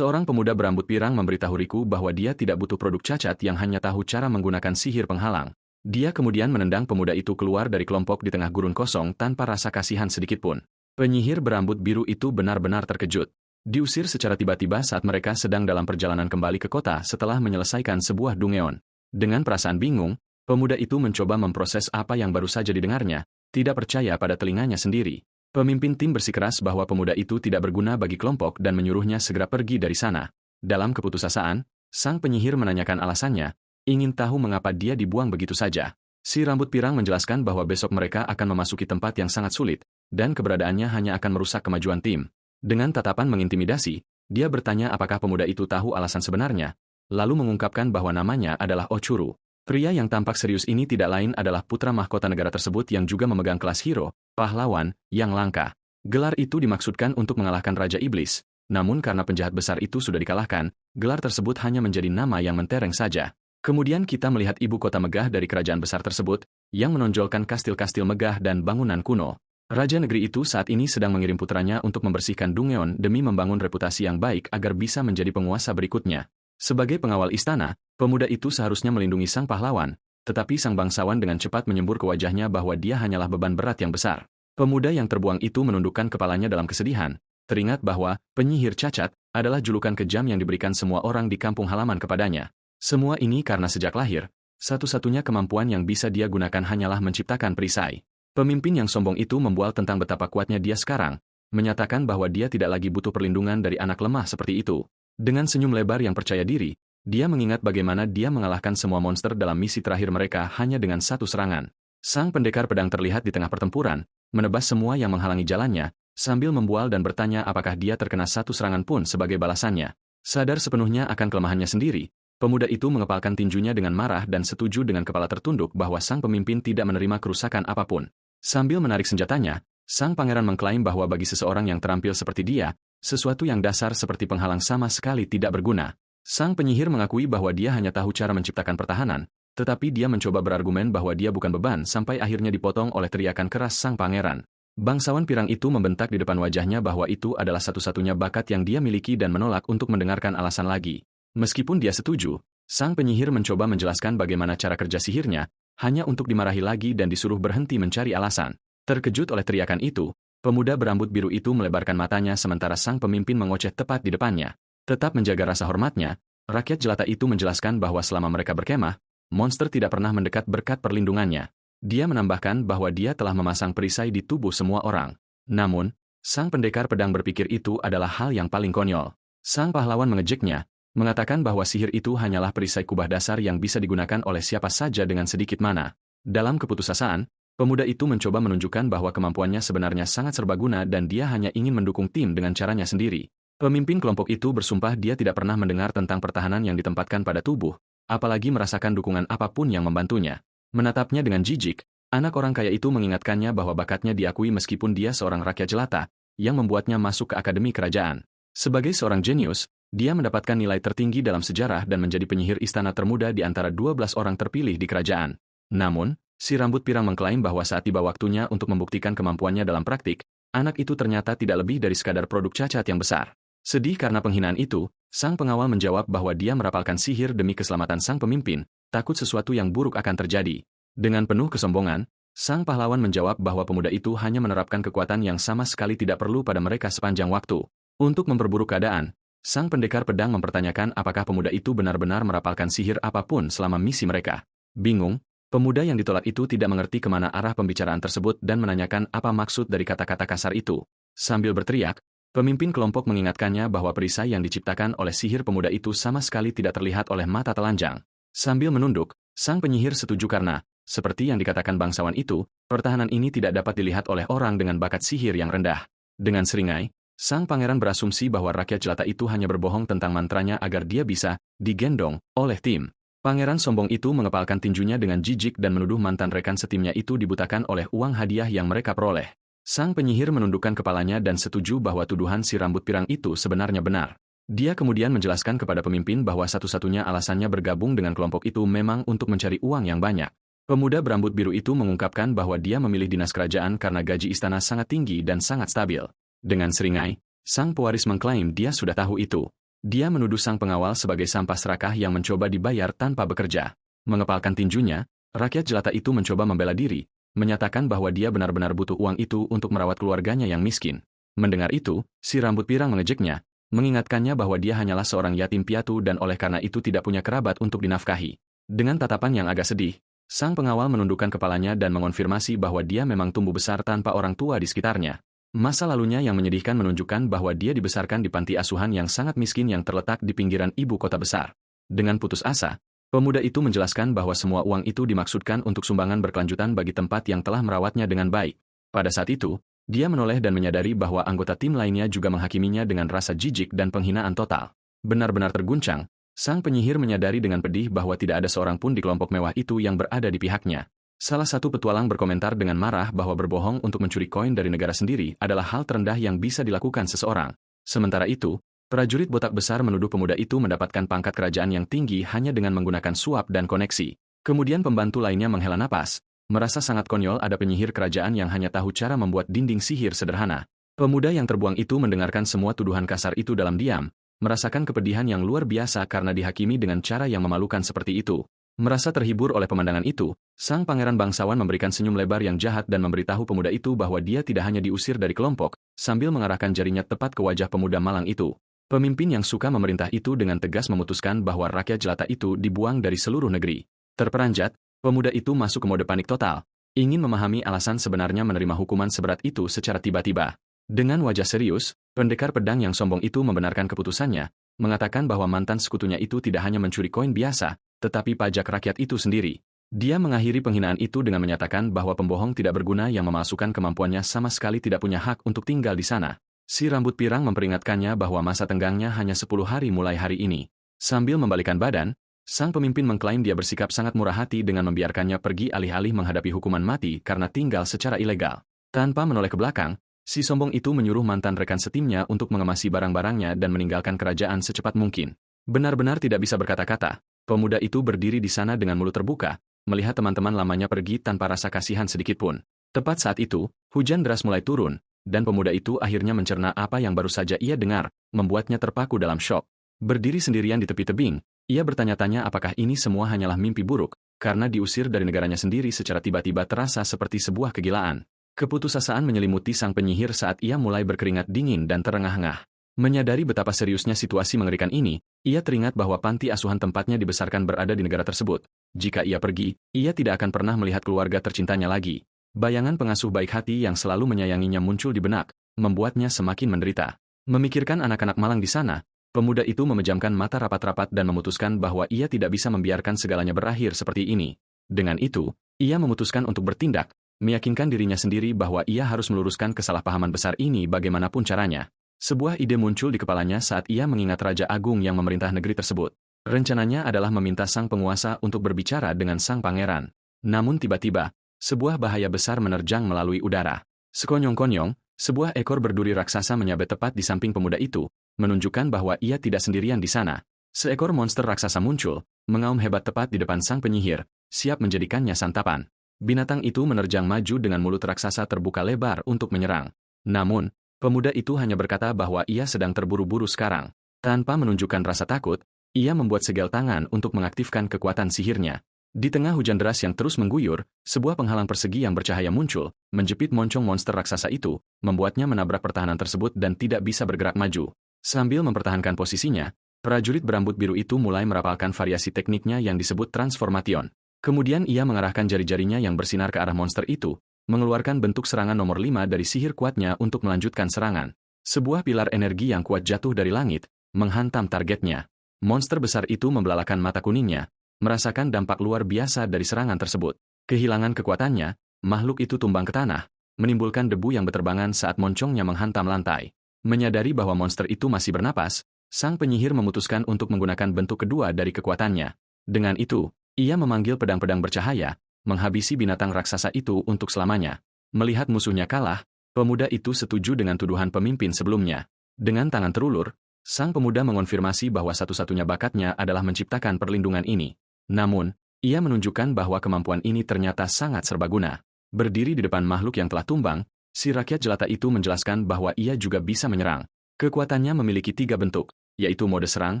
Seorang pemuda berambut pirang memberitahu Riku bahwa dia tidak butuh produk cacat yang hanya tahu cara menggunakan sihir penghalang. Dia kemudian menendang pemuda itu keluar dari kelompok di tengah gurun kosong tanpa rasa kasihan sedikitpun. Penyihir berambut biru itu benar-benar terkejut. Diusir secara tiba-tiba saat mereka sedang dalam perjalanan kembali ke kota setelah menyelesaikan sebuah dungeon. Dengan perasaan bingung, pemuda itu mencoba memproses apa yang baru saja didengarnya, tidak percaya pada telinganya sendiri. Pemimpin tim bersikeras bahwa pemuda itu tidak berguna bagi kelompok dan menyuruhnya segera pergi dari sana. Dalam keputusasaan, sang penyihir menanyakan alasannya, ingin tahu mengapa dia dibuang begitu saja. Si rambut pirang menjelaskan bahwa besok mereka akan memasuki tempat yang sangat sulit, dan keberadaannya hanya akan merusak kemajuan tim. Dengan tatapan mengintimidasi, dia bertanya apakah pemuda itu tahu alasan sebenarnya, lalu mengungkapkan bahwa namanya adalah Ochuru. Pria yang tampak serius ini tidak lain adalah putra mahkota negara tersebut yang juga memegang kelas hero, pahlawan, yang langka. Gelar itu dimaksudkan untuk mengalahkan Raja Iblis, namun karena penjahat besar itu sudah dikalahkan, gelar tersebut hanya menjadi nama yang mentereng saja. Kemudian kita melihat ibu kota megah dari kerajaan besar tersebut, yang menonjolkan kastil-kastil megah dan bangunan kuno. Raja negeri itu saat ini sedang mengirim putranya untuk membersihkan Dungeon demi membangun reputasi yang baik agar bisa menjadi penguasa berikutnya. Sebagai pengawal istana, pemuda itu seharusnya melindungi sang pahlawan, tetapi sang bangsawan dengan cepat menyembur ke wajahnya bahwa dia hanyalah beban berat yang besar. Pemuda yang terbuang itu menundukkan kepalanya dalam kesedihan, teringat bahwa penyihir cacat adalah julukan kejam yang diberikan semua orang di kampung halaman kepadanya. Semua ini karena sejak lahir, satu-satunya kemampuan yang bisa dia gunakan hanyalah menciptakan perisai. Pemimpin yang sombong itu membual tentang betapa kuatnya dia sekarang, menyatakan bahwa dia tidak lagi butuh perlindungan dari anak lemah seperti itu. Dengan senyum lebar yang percaya diri, dia mengingat bagaimana dia mengalahkan semua monster dalam misi terakhir mereka hanya dengan satu serangan. Sang pendekar pedang terlihat di tengah pertempuran, menebas semua yang menghalangi jalannya, sambil membual dan bertanya apakah dia terkena satu serangan pun sebagai balasannya. Sadar sepenuhnya akan kelemahannya sendiri, pemuda itu mengepalkan tinjunya dengan marah dan setuju dengan kepala tertunduk bahwa sang pemimpin tidak menerima kerusakan apapun. Sambil menarik senjatanya, sang pangeran mengklaim bahwa bagi seseorang yang terampil seperti dia, sesuatu yang dasar seperti penghalang sama sekali tidak berguna. Sang penyihir mengakui bahwa dia hanya tahu cara menciptakan pertahanan, tetapi dia mencoba berargumen bahwa dia bukan beban sampai akhirnya dipotong oleh teriakan keras sang pangeran. Bangsawan pirang itu membentak di depan wajahnya bahwa itu adalah satu-satunya bakat yang dia miliki dan menolak untuk mendengarkan alasan lagi. Meskipun dia setuju, sang penyihir mencoba menjelaskan bagaimana cara kerja sihirnya, hanya untuk dimarahi lagi dan disuruh berhenti mencari alasan. Terkejut oleh teriakan itu, pemuda berambut biru itu melebarkan matanya sementara sang pemimpin mengoceh tepat di depannya. Tetap menjaga rasa hormatnya, rakyat jelata itu menjelaskan bahwa selama mereka berkemah, monster tidak pernah mendekat berkat perlindungannya. Dia menambahkan bahwa dia telah memasang perisai di tubuh semua orang. Namun, sang pendekar pedang berpikir itu adalah hal yang paling konyol. Sang pahlawan mengejeknya, mengatakan bahwa sihir itu hanyalah perisai kubah dasar yang bisa digunakan oleh siapa saja dengan sedikit mana. Dalam keputusasaan, pemuda itu mencoba menunjukkan bahwa kemampuannya sebenarnya sangat serbaguna dan dia hanya ingin mendukung tim dengan caranya sendiri. Pemimpin kelompok itu bersumpah dia tidak pernah mendengar tentang pertahanan yang ditempatkan pada tubuh, apalagi merasakan dukungan apapun yang membantunya. Menatapnya dengan jijik, anak orang kaya itu mengingatkannya bahwa bakatnya diakui meskipun dia seorang rakyat jelata, yang membuatnya masuk ke akademi kerajaan. Sebagai seorang jenius, dia mendapatkan nilai tertinggi dalam sejarah dan menjadi penyihir istana termuda di antara 12 orang terpilih di kerajaan. Namun, si rambut pirang mengklaim bahwa saat tiba waktunya untuk membuktikan kemampuannya dalam praktik, anak itu ternyata tidak lebih dari sekadar produk cacat yang besar. Sedih karena penghinaan itu, sang pengawal menjawab bahwa dia merapalkan sihir demi keselamatan sang pemimpin, takut sesuatu yang buruk akan terjadi. Dengan penuh kesombongan, sang pahlawan menjawab bahwa pemuda itu hanya menerapkan kekuatan yang sama sekali tidak perlu pada mereka sepanjang waktu. Untuk memperburuk keadaan, sang pendekar pedang mempertanyakan apakah pemuda itu benar-benar merapalkan sihir apapun selama misi mereka. Bingung, pemuda yang ditolak itu tidak mengerti kemana arah pembicaraan tersebut dan menanyakan apa maksud dari kata-kata kasar itu. Sambil berteriak, pemimpin kelompok mengingatkannya bahwa perisai yang diciptakan oleh sihir pemuda itu sama sekali tidak terlihat oleh mata telanjang. Sambil menunduk, sang penyihir setuju karena, seperti yang dikatakan bangsawan itu, pertahanan ini tidak dapat dilihat oleh orang dengan bakat sihir yang rendah. Dengan seringai, sang pangeran berasumsi bahwa rakyat jelata itu hanya berbohong tentang mantranya agar dia bisa digendong oleh tim. Pangeran sombong itu mengepalkan tinjunya dengan jijik dan menuduh mantan rekan setimnya itu dibutakan oleh uang hadiah yang mereka peroleh. Sang penyihir menundukkan kepalanya dan setuju bahwa tuduhan si rambut pirang itu sebenarnya benar. Dia kemudian menjelaskan kepada pemimpin bahwa satu-satunya alasannya bergabung dengan kelompok itu memang untuk mencari uang yang banyak. Pemuda berambut biru itu mengungkapkan bahwa dia memilih dinas kerajaan karena gaji istana sangat tinggi dan sangat stabil. Dengan seringai, sang pewaris mengklaim dia sudah tahu itu. Dia menuduh sang pengawal sebagai sampah serakah yang mencoba dibayar tanpa bekerja. Mengepalkan tinjunya, rakyat jelata itu mencoba membela diri, menyatakan bahwa dia benar-benar butuh uang itu untuk merawat keluarganya yang miskin. Mendengar itu, si rambut pirang mengejeknya, mengingatkannya bahwa dia hanyalah seorang yatim piatu dan oleh karena itu tidak punya kerabat untuk dinafkahi. Dengan tatapan yang agak sedih, sang pengawal menundukkan kepalanya dan mengonfirmasi bahwa dia memang tumbuh besar tanpa orang tua di sekitarnya. Masa lalunya yang menyedihkan menunjukkan bahwa dia dibesarkan di panti asuhan yang sangat miskin yang terletak di pinggiran ibu kota besar. Dengan putus asa, pemuda itu menjelaskan bahwa semua uang itu dimaksudkan untuk sumbangan berkelanjutan bagi tempat yang telah merawatnya dengan baik. Pada saat itu, dia menoleh dan menyadari bahwa anggota tim lainnya juga menghakiminya dengan rasa jijik dan penghinaan total. Benar-benar terguncang, sang penyihir menyadari dengan pedih bahwa tidak ada seorang pun di kelompok mewah itu yang berada di pihaknya. Salah satu petualang berkomentar dengan marah bahwa berbohong untuk mencuri koin dari negara sendiri adalah hal terendah yang bisa dilakukan seseorang. Sementara itu, prajurit botak besar menuduh pemuda itu mendapatkan pangkat kerajaan yang tinggi hanya dengan menggunakan suap dan koneksi. Kemudian pembantu lainnya menghela napas, merasa sangat konyol ada penyihir kerajaan yang hanya tahu cara membuat dinding sihir sederhana. Pemuda yang terbuang itu mendengarkan semua tuduhan kasar itu dalam diam, merasakan kepedihan yang luar biasa karena dihakimi dengan cara yang memalukan seperti itu. Merasa terhibur oleh pemandangan itu, sang pangeran bangsawan memberikan senyum lebar yang jahat dan memberitahu pemuda itu bahwa dia tidak hanya diusir dari kelompok, sambil mengarahkan jarinya tepat ke wajah pemuda malang itu. Pemimpin yang suka memerintah itu dengan tegas memutuskan bahwa rakyat jelata itu dibuang dari seluruh negeri. Terperanjat, pemuda itu masuk ke mode panik total, ingin memahami alasan sebenarnya menerima hukuman seberat itu secara tiba-tiba. Dengan wajah serius, pendekar pedang yang sombong itu membenarkan keputusannya, mengatakan bahwa mantan sekutunya itu tidak hanya mencuri koin biasa, tetapi pajak rakyat itu sendiri. Dia mengakhiri penghinaan itu dengan menyatakan bahwa pembohong tidak berguna yang memalsukan kemampuannya sama sekali tidak punya hak untuk tinggal di sana. Si rambut pirang memperingatkannya bahwa masa tenggangnya hanya 10 hari mulai hari ini. Sambil membalikan badan, sang pemimpin mengklaim dia bersikap sangat murah hati dengan membiarkannya pergi alih-alih menghadapi hukuman mati karena tinggal secara ilegal. Tanpa menoleh ke belakang, si sombong itu menyuruh mantan rekan setimnya untuk mengemasi barang-barangnya dan meninggalkan kerajaan secepat mungkin. Benar-benar tidak bisa berkata-kata. Pemuda itu berdiri di sana dengan mulut terbuka, melihat teman-teman lamanya pergi tanpa rasa kasihan sedikitpun. Tepat saat itu, hujan deras mulai turun, dan pemuda itu akhirnya mencerna apa yang baru saja ia dengar, membuatnya terpaku dalam syok. Berdiri sendirian di tepi tebing, ia bertanya-tanya apakah ini semua hanyalah mimpi buruk, karena diusir dari negaranya sendiri secara tiba-tiba terasa seperti sebuah kegilaan. Keputusasaan menyelimuti sang penyihir saat ia mulai berkeringat dingin dan terengah-engah. Menyadari betapa seriusnya situasi mengerikan ini, ia teringat bahwa panti asuhan tempatnya dibesarkan berada di negara tersebut. Jika ia pergi, ia tidak akan pernah melihat keluarga tercintanya lagi. Bayangan pengasuh baik hati yang selalu menyayanginya muncul di benak, membuatnya semakin menderita. Memikirkan anak-anak malang di sana, pemuda itu memejamkan mata rapat-rapat dan memutuskan bahwa ia tidak bisa membiarkan segalanya berakhir seperti ini. Dengan itu, ia memutuskan untuk bertindak, meyakinkan dirinya sendiri bahwa ia harus meluruskan kesalahpahaman besar ini bagaimanapun caranya. Sebuah ide muncul di kepalanya saat ia mengingat Raja Agung yang memerintah negeri tersebut. Rencananya adalah meminta sang penguasa untuk berbicara dengan sang pangeran. Namun tiba-tiba, sebuah bahaya besar menerjang melalui udara. Sekonyong-konyong, sebuah ekor berduri raksasa menyabet tepat di samping pemuda itu, menunjukkan bahwa ia tidak sendirian di sana. Seekor monster raksasa muncul, mengaum hebat tepat di depan sang penyihir, siap menjadikannya santapan. Binatang itu menerjang maju dengan mulut raksasa terbuka lebar untuk menyerang. Namun, pemuda itu hanya berkata bahwa ia sedang terburu-buru sekarang. Tanpa menunjukkan rasa takut, ia membuat segel tangan untuk mengaktifkan kekuatan sihirnya. Di tengah hujan deras yang terus mengguyur, sebuah penghalang persegi yang bercahaya muncul, menjepit moncong monster raksasa itu, membuatnya menabrak pertahanan tersebut dan tidak bisa bergerak maju. Sambil mempertahankan posisinya, prajurit berambut biru itu mulai merapalkan variasi tekniknya yang disebut transformation. Kemudian ia mengarahkan jari-jarinya yang bersinar ke arah monster itu, mengeluarkan bentuk serangan nomor 5 dari sihir kuatnya untuk melanjutkan serangan. Sebuah pilar energi yang kuat jatuh dari langit, menghantam targetnya. Monster besar itu membelalakan mata kuningnya, merasakan dampak luar biasa dari serangan tersebut. Kehilangan kekuatannya, makhluk itu tumbang ke tanah, menimbulkan debu yang berterbangan saat moncongnya menghantam lantai. Menyadari bahwa monster itu masih bernapas, sang penyihir memutuskan untuk menggunakan bentuk kedua dari kekuatannya. Dengan itu, ia memanggil pedang-pedang bercahaya, menghabisi binatang raksasa itu untuk selamanya. Melihat musuhnya kalah, pemuda itu setuju dengan tuduhan pemimpin sebelumnya. Dengan tangan terulur, sang pemuda mengonfirmasi bahwa satu-satunya bakatnya adalah menciptakan perlindungan ini. Namun, ia menunjukkan bahwa kemampuan ini ternyata sangat serbaguna. Berdiri di depan makhluk yang telah tumbang, si rakyat jelata itu menjelaskan bahwa ia juga bisa menyerang. Kekuatannya memiliki 3 bentuk, yaitu mode serang,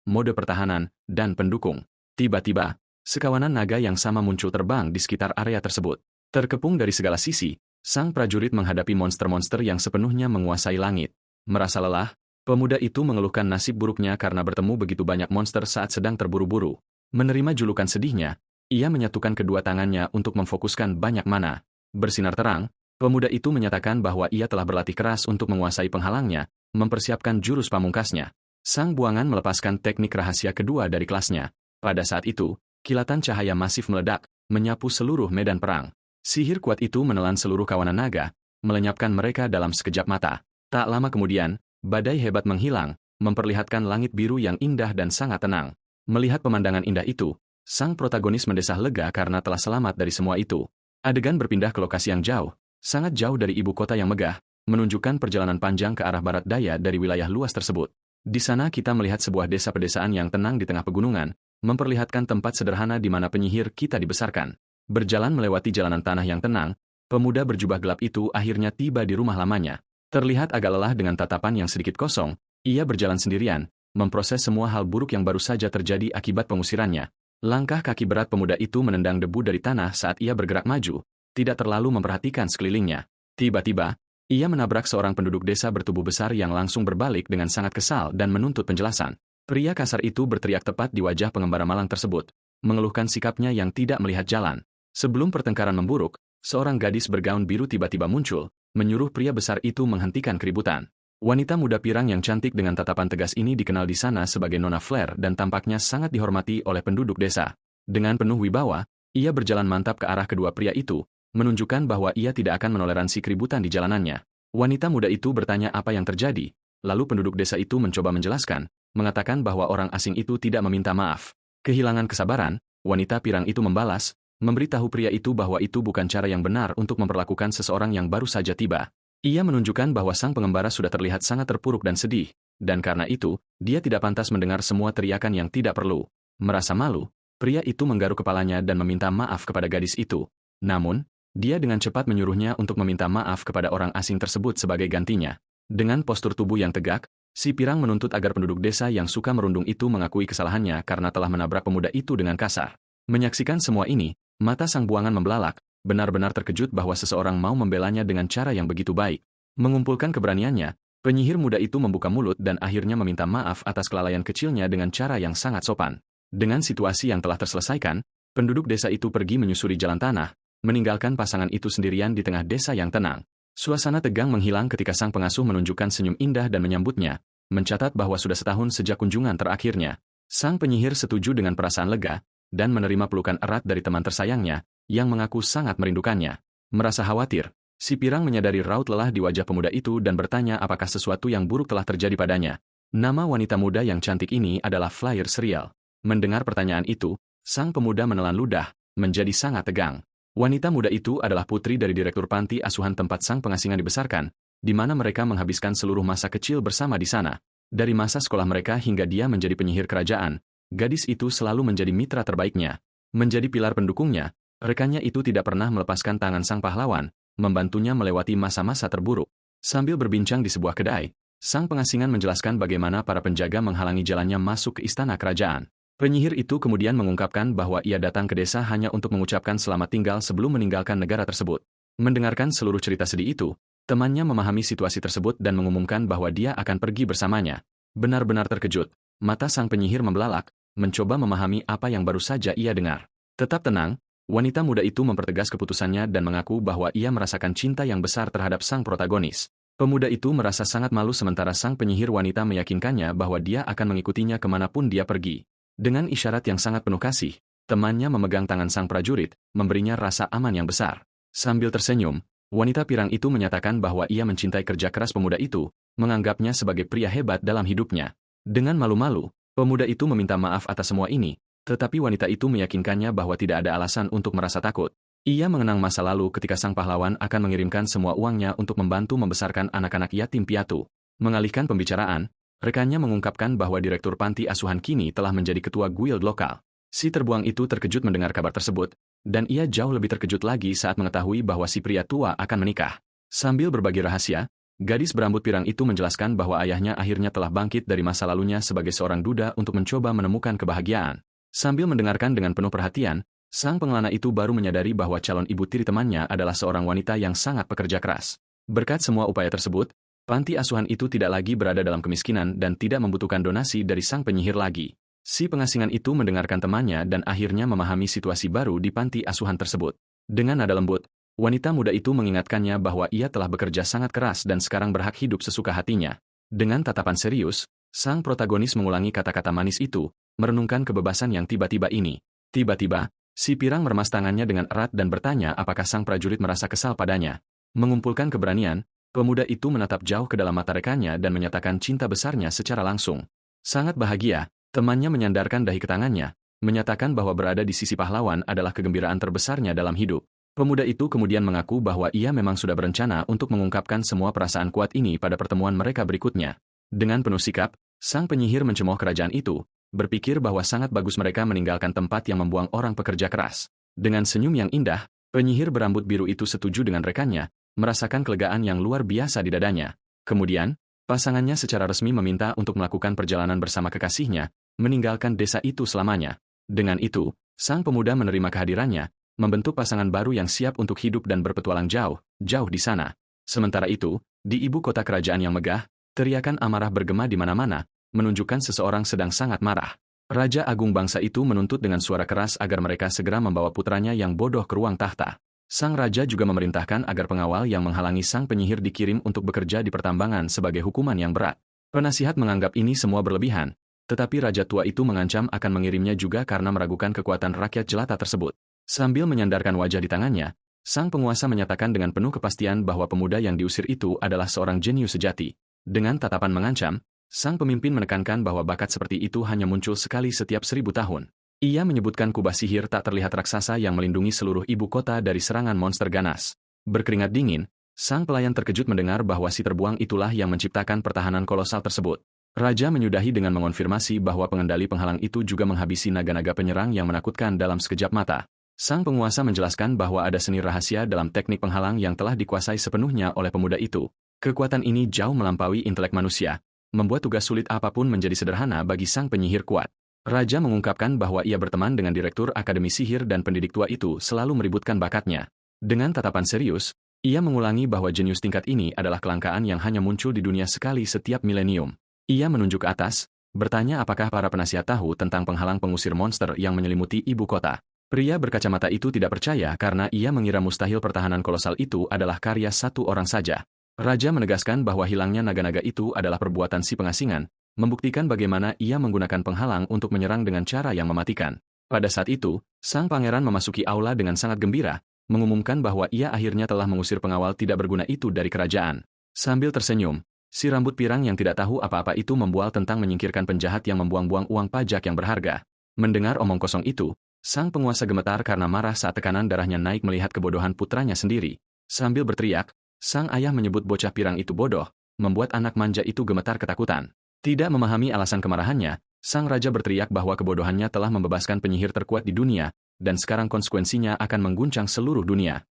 mode pertahanan, dan pendukung. Tiba-tiba, sekawanan naga yang sama muncul terbang di sekitar area tersebut. Terkepung dari segala sisi, sang prajurit menghadapi monster-monster yang sepenuhnya menguasai langit. Merasa lelah, pemuda itu mengeluhkan nasib buruknya karena bertemu begitu banyak monster saat sedang terburu-buru. Menerima julukan sedihnya, ia menyatukan kedua tangannya untuk memfokuskan banyak mana. Bersinar terang, pemuda itu menyatakan bahwa ia telah berlatih keras untuk menguasai penghalangnya, mempersiapkan jurus pamungkasnya. Sang buangan melepaskan teknik rahasia kedua dari kelasnya. Pada saat itu, kilatan cahaya masif meledak, menyapu seluruh medan perang. Sihir kuat itu menelan seluruh kawanan naga, melenyapkan mereka dalam sekejap mata. Tak lama kemudian, badai hebat menghilang, memperlihatkan langit biru yang indah dan sangat tenang. Melihat pemandangan indah itu, sang protagonis mendesah lega karena telah selamat dari semua itu. Adegan berpindah ke lokasi yang jauh, sangat jauh dari ibu kota yang megah, menunjukkan perjalanan panjang ke arah barat daya dari wilayah luas tersebut. Di sana kita melihat sebuah desa pedesaan yang tenang di tengah pegunungan, memperlihatkan tempat sederhana di mana penyihir kita dibesarkan. Berjalan melewati jalanan tanah yang tenang, pemuda berjubah gelap itu akhirnya tiba di rumah lamanya. Terlihat agak lelah dengan tatapan yang sedikit kosong, ia berjalan sendirian, memproses semua hal buruk yang baru saja terjadi akibat pengusirannya. Langkah kaki berat pemuda itu menendang debu dari tanah saat ia bergerak maju, tidak terlalu memperhatikan sekelilingnya. Tiba-tiba, ia menabrak seorang penduduk desa bertubuh besar yang langsung berbalik dengan sangat kesal dan menuntut penjelasan. Pria kasar itu berteriak tepat di wajah pengembara malang tersebut, mengeluhkan sikapnya yang tidak melihat jalan. Sebelum pertengkaran memburuk, seorang gadis bergaun biru tiba-tiba muncul, menyuruh pria besar itu menghentikan keributan. Wanita muda pirang yang cantik dengan tatapan tegas ini dikenal di sana sebagai Nona Flare dan tampaknya sangat dihormati oleh penduduk desa. Dengan penuh wibawa, ia berjalan mantap ke arah kedua pria itu, menunjukkan bahwa ia tidak akan menoleransi keributan di jalanannya. Wanita muda itu bertanya apa yang terjadi, lalu penduduk desa itu mencoba menjelaskan, mengatakan bahwa orang asing itu tidak meminta maaf. Kehilangan kesabaran, wanita pirang itu membalas, memberitahu pria itu bahwa itu bukan cara yang benar untuk memperlakukan seseorang yang baru saja tiba. Ia menunjukkan bahwa sang pengembara sudah terlihat sangat terpuruk dan sedih, dan karena itu, dia tidak pantas mendengar semua teriakan yang tidak perlu. Merasa malu, pria itu menggaruk kepalanya dan meminta maaf kepada gadis itu. Namun, dia dengan cepat menyuruhnya untuk meminta maaf kepada orang asing tersebut sebagai gantinya. Dengan postur tubuh yang tegak, si pirang menuntut agar penduduk desa yang suka merundung itu mengakui kesalahannya karena telah menabrak pemuda itu dengan kasar. Menyaksikan semua ini, mata sang buangan membelalak, benar-benar terkejut bahwa seseorang mau membelanya dengan cara yang begitu baik. Mengumpulkan keberaniannya, penyihir muda itu membuka mulut dan akhirnya meminta maaf atas kelalaian kecilnya dengan cara yang sangat sopan. Dengan situasi yang telah terselesaikan, penduduk desa itu pergi menyusuri jalan tanah, meninggalkan pasangan itu sendirian di tengah desa yang tenang. Suasana tegang menghilang ketika sang pengasuh menunjukkan senyum indah dan menyambutnya, mencatat bahwa sudah setahun sejak kunjungan terakhirnya. Sang penyihir setuju dengan perasaan lega, dan menerima pelukan erat dari teman tersayangnya, yang mengaku sangat merindukannya. Merasa khawatir, si pirang menyadari raut lelah di wajah pemuda itu dan bertanya apakah sesuatu yang buruk telah terjadi padanya. Nama wanita muda yang cantik ini adalah Flyer Serial. Mendengar pertanyaan itu, sang pemuda menelan ludah, menjadi sangat tegang. Wanita muda itu adalah putri dari direktur panti asuhan tempat sang pengasingan dibesarkan, di mana mereka menghabiskan seluruh masa kecil bersama di sana. Dari masa sekolah mereka hingga dia menjadi penyihir kerajaan, gadis itu selalu menjadi mitra terbaiknya. Menjadi pilar pendukungnya, rekannya itu tidak pernah melepaskan tangan sang pahlawan, membantunya melewati masa-masa terburuk. Sambil berbincang di sebuah kedai, sang pengasingan menjelaskan bagaimana para penjaga menghalangi jalannya masuk ke istana kerajaan. Penyihir itu kemudian mengungkapkan bahwa ia datang ke desa hanya untuk mengucapkan selamat tinggal sebelum meninggalkan negara tersebut. Mendengarkan seluruh cerita sedih itu, temannya memahami situasi tersebut dan mengumumkan bahwa dia akan pergi bersamanya. Benar-benar terkejut, mata sang penyihir membelalak, mencoba memahami apa yang baru saja ia dengar. Tetap tenang, wanita muda itu mempertegas keputusannya dan mengaku bahwa ia merasakan cinta yang besar terhadap sang protagonis. Pemuda itu merasa sangat malu sementara sang penyihir wanita meyakinkannya bahwa dia akan mengikutinya kemanapun dia pergi. Dengan isyarat yang sangat penuh kasih, temannya memegang tangan sang prajurit, memberinya rasa aman yang besar. Sambil tersenyum, wanita pirang itu menyatakan bahwa ia mencintai kerja keras pemuda itu, menganggapnya sebagai pria hebat dalam hidupnya. Dengan malu-malu, pemuda itu meminta maaf atas semua ini, tetapi wanita itu meyakinkannya bahwa tidak ada alasan untuk merasa takut. Ia mengenang masa lalu ketika sang pahlawan akan mengirimkan semua uangnya untuk membantu membesarkan anak-anak yatim piatu. Mengalihkan pembicaraan, rekannya mengungkapkan bahwa direktur panti asuhan kini telah menjadi ketua guild lokal. Si terbuang itu terkejut mendengar kabar tersebut, dan ia jauh lebih terkejut lagi saat mengetahui bahwa si pria tua akan menikah. Sambil berbagi rahasia, Gadis berambut pirang itu menjelaskan bahwa ayahnya akhirnya telah bangkit dari masa lalunya sebagai seorang duda untuk mencoba menemukan kebahagiaan. Sambil mendengarkan dengan penuh perhatian, sang pengelana itu baru menyadari bahwa calon ibu tiri temannya adalah seorang wanita yang sangat pekerja keras. Berkat semua upaya tersebut, panti asuhan itu tidak lagi berada dalam kemiskinan dan tidak membutuhkan donasi dari sang penyihir lagi. Si pengasingan itu mendengarkan temannya dan akhirnya memahami situasi baru di panti asuhan tersebut. Dengan nada lembut, wanita muda itu mengingatkannya bahwa ia telah bekerja sangat keras dan sekarang berhak hidup sesuka hatinya. Dengan tatapan serius, sang protagonis mengulangi kata-kata manis itu, merenungkan kebebasan yang tiba-tiba ini. Tiba-tiba, si pirang meremas tangannya dengan erat dan bertanya apakah sang prajurit merasa kesal padanya. Mengumpulkan keberanian, pemuda itu menatap jauh ke dalam mata rekannya dan menyatakan cinta besarnya secara langsung. Sangat bahagia, temannya menyandarkan dahi ke tangannya, menyatakan bahwa berada di sisi pahlawan adalah kegembiraan terbesarnya dalam hidup. Pemuda itu kemudian mengaku bahwa ia memang sudah berencana untuk mengungkapkan semua perasaan kuat ini pada pertemuan mereka berikutnya. Dengan penuh sikap, sang penyihir mencemooh kerajaan itu, berpikir bahwa sangat bagus mereka meninggalkan tempat yang membuang orang pekerja keras. Dengan senyum yang indah, penyihir berambut biru itu setuju dengan rekannya, merasakan kelegaan yang luar biasa di dadanya. Kemudian, pasangannya secara resmi meminta untuk melakukan perjalanan bersama kekasihnya, meninggalkan desa itu selamanya. Dengan itu, sang pemuda menerima kehadirannya, membentuk pasangan baru yang siap untuk hidup dan berpetualang jauh di sana. Sementara itu, di ibu kota kerajaan yang megah, teriakan amarah bergema di mana-mana, menunjukkan seseorang sedang sangat marah. Raja Agung bangsa itu menuntut dengan suara keras agar mereka segera membawa putranya yang bodoh ke ruang tahta. Sang raja juga memerintahkan agar pengawal yang menghalangi sang penyihir dikirim untuk bekerja di pertambangan sebagai hukuman yang berat. Penasihat menganggap ini semua berlebihan, tetapi raja tua itu mengancam akan mengirimnya juga karena meragukan kekuatan rakyat jelata tersebut. Sambil menyandarkan wajah di tangannya, sang penguasa menyatakan dengan penuh kepastian bahwa pemuda yang diusir itu adalah seorang jenius sejati. Dengan tatapan mengancam, sang pemimpin menekankan bahwa bakat seperti itu hanya muncul sekali setiap 1000 tahun. Ia menyebutkan kubah sihir tak terlihat raksasa yang melindungi seluruh ibu kota dari serangan monster ganas. Berkeringat dingin, sang pelayan terkejut mendengar bahwa si terbuang itulah yang menciptakan pertahanan kolosal tersebut. Raja menyudahi dengan mengonfirmasi bahwa pengendali penghalang itu juga menghabisi naga-naga penyerang yang menakutkan dalam sekejap mata. Sang penguasa menjelaskan bahwa ada seni rahasia dalam teknik penghalang yang telah dikuasai sepenuhnya oleh pemuda itu. Kekuatan ini jauh melampaui intelek manusia, membuat tugas sulit apapun menjadi sederhana bagi sang penyihir kuat. Raja mengungkapkan bahwa ia berteman dengan direktur Akademi Sihir dan pendidik tua itu selalu meributkan bakatnya. Dengan tatapan serius, ia mengulangi bahwa jenius tingkat ini adalah kelangkaan yang hanya muncul di dunia sekali setiap milenium. Ia menunjuk ke atas, bertanya apakah para penasihat tahu tentang penghalang pengusir monster yang menyelimuti ibu kota. Pria berkacamata itu tidak percaya karena ia mengira mustahil pertahanan kolosal itu adalah karya satu orang saja. Raja menegaskan bahwa hilangnya naga-naga itu adalah perbuatan si pengasingan, membuktikan bagaimana ia menggunakan penghalang untuk menyerang dengan cara yang mematikan. Pada saat itu, sang pangeran memasuki aula dengan sangat gembira, mengumumkan bahwa ia akhirnya telah mengusir pengawal tidak berguna itu dari kerajaan. Sambil tersenyum, si rambut pirang yang tidak tahu apa-apa itu membual tentang menyingkirkan penjahat yang membuang-buang uang pajak yang berharga. Mendengar omong kosong itu, sang penguasa gemetar karena marah saat tekanan darahnya naik melihat kebodohan putranya sendiri. Sambil berteriak, sang ayah menyebut bocah pirang itu bodoh, membuat anak manja itu gemetar ketakutan. Tidak memahami alasan kemarahannya, sang raja berteriak bahwa kebodohannya telah membebaskan penyihir terkuat di dunia, dan sekarang konsekuensinya akan mengguncang seluruh dunia.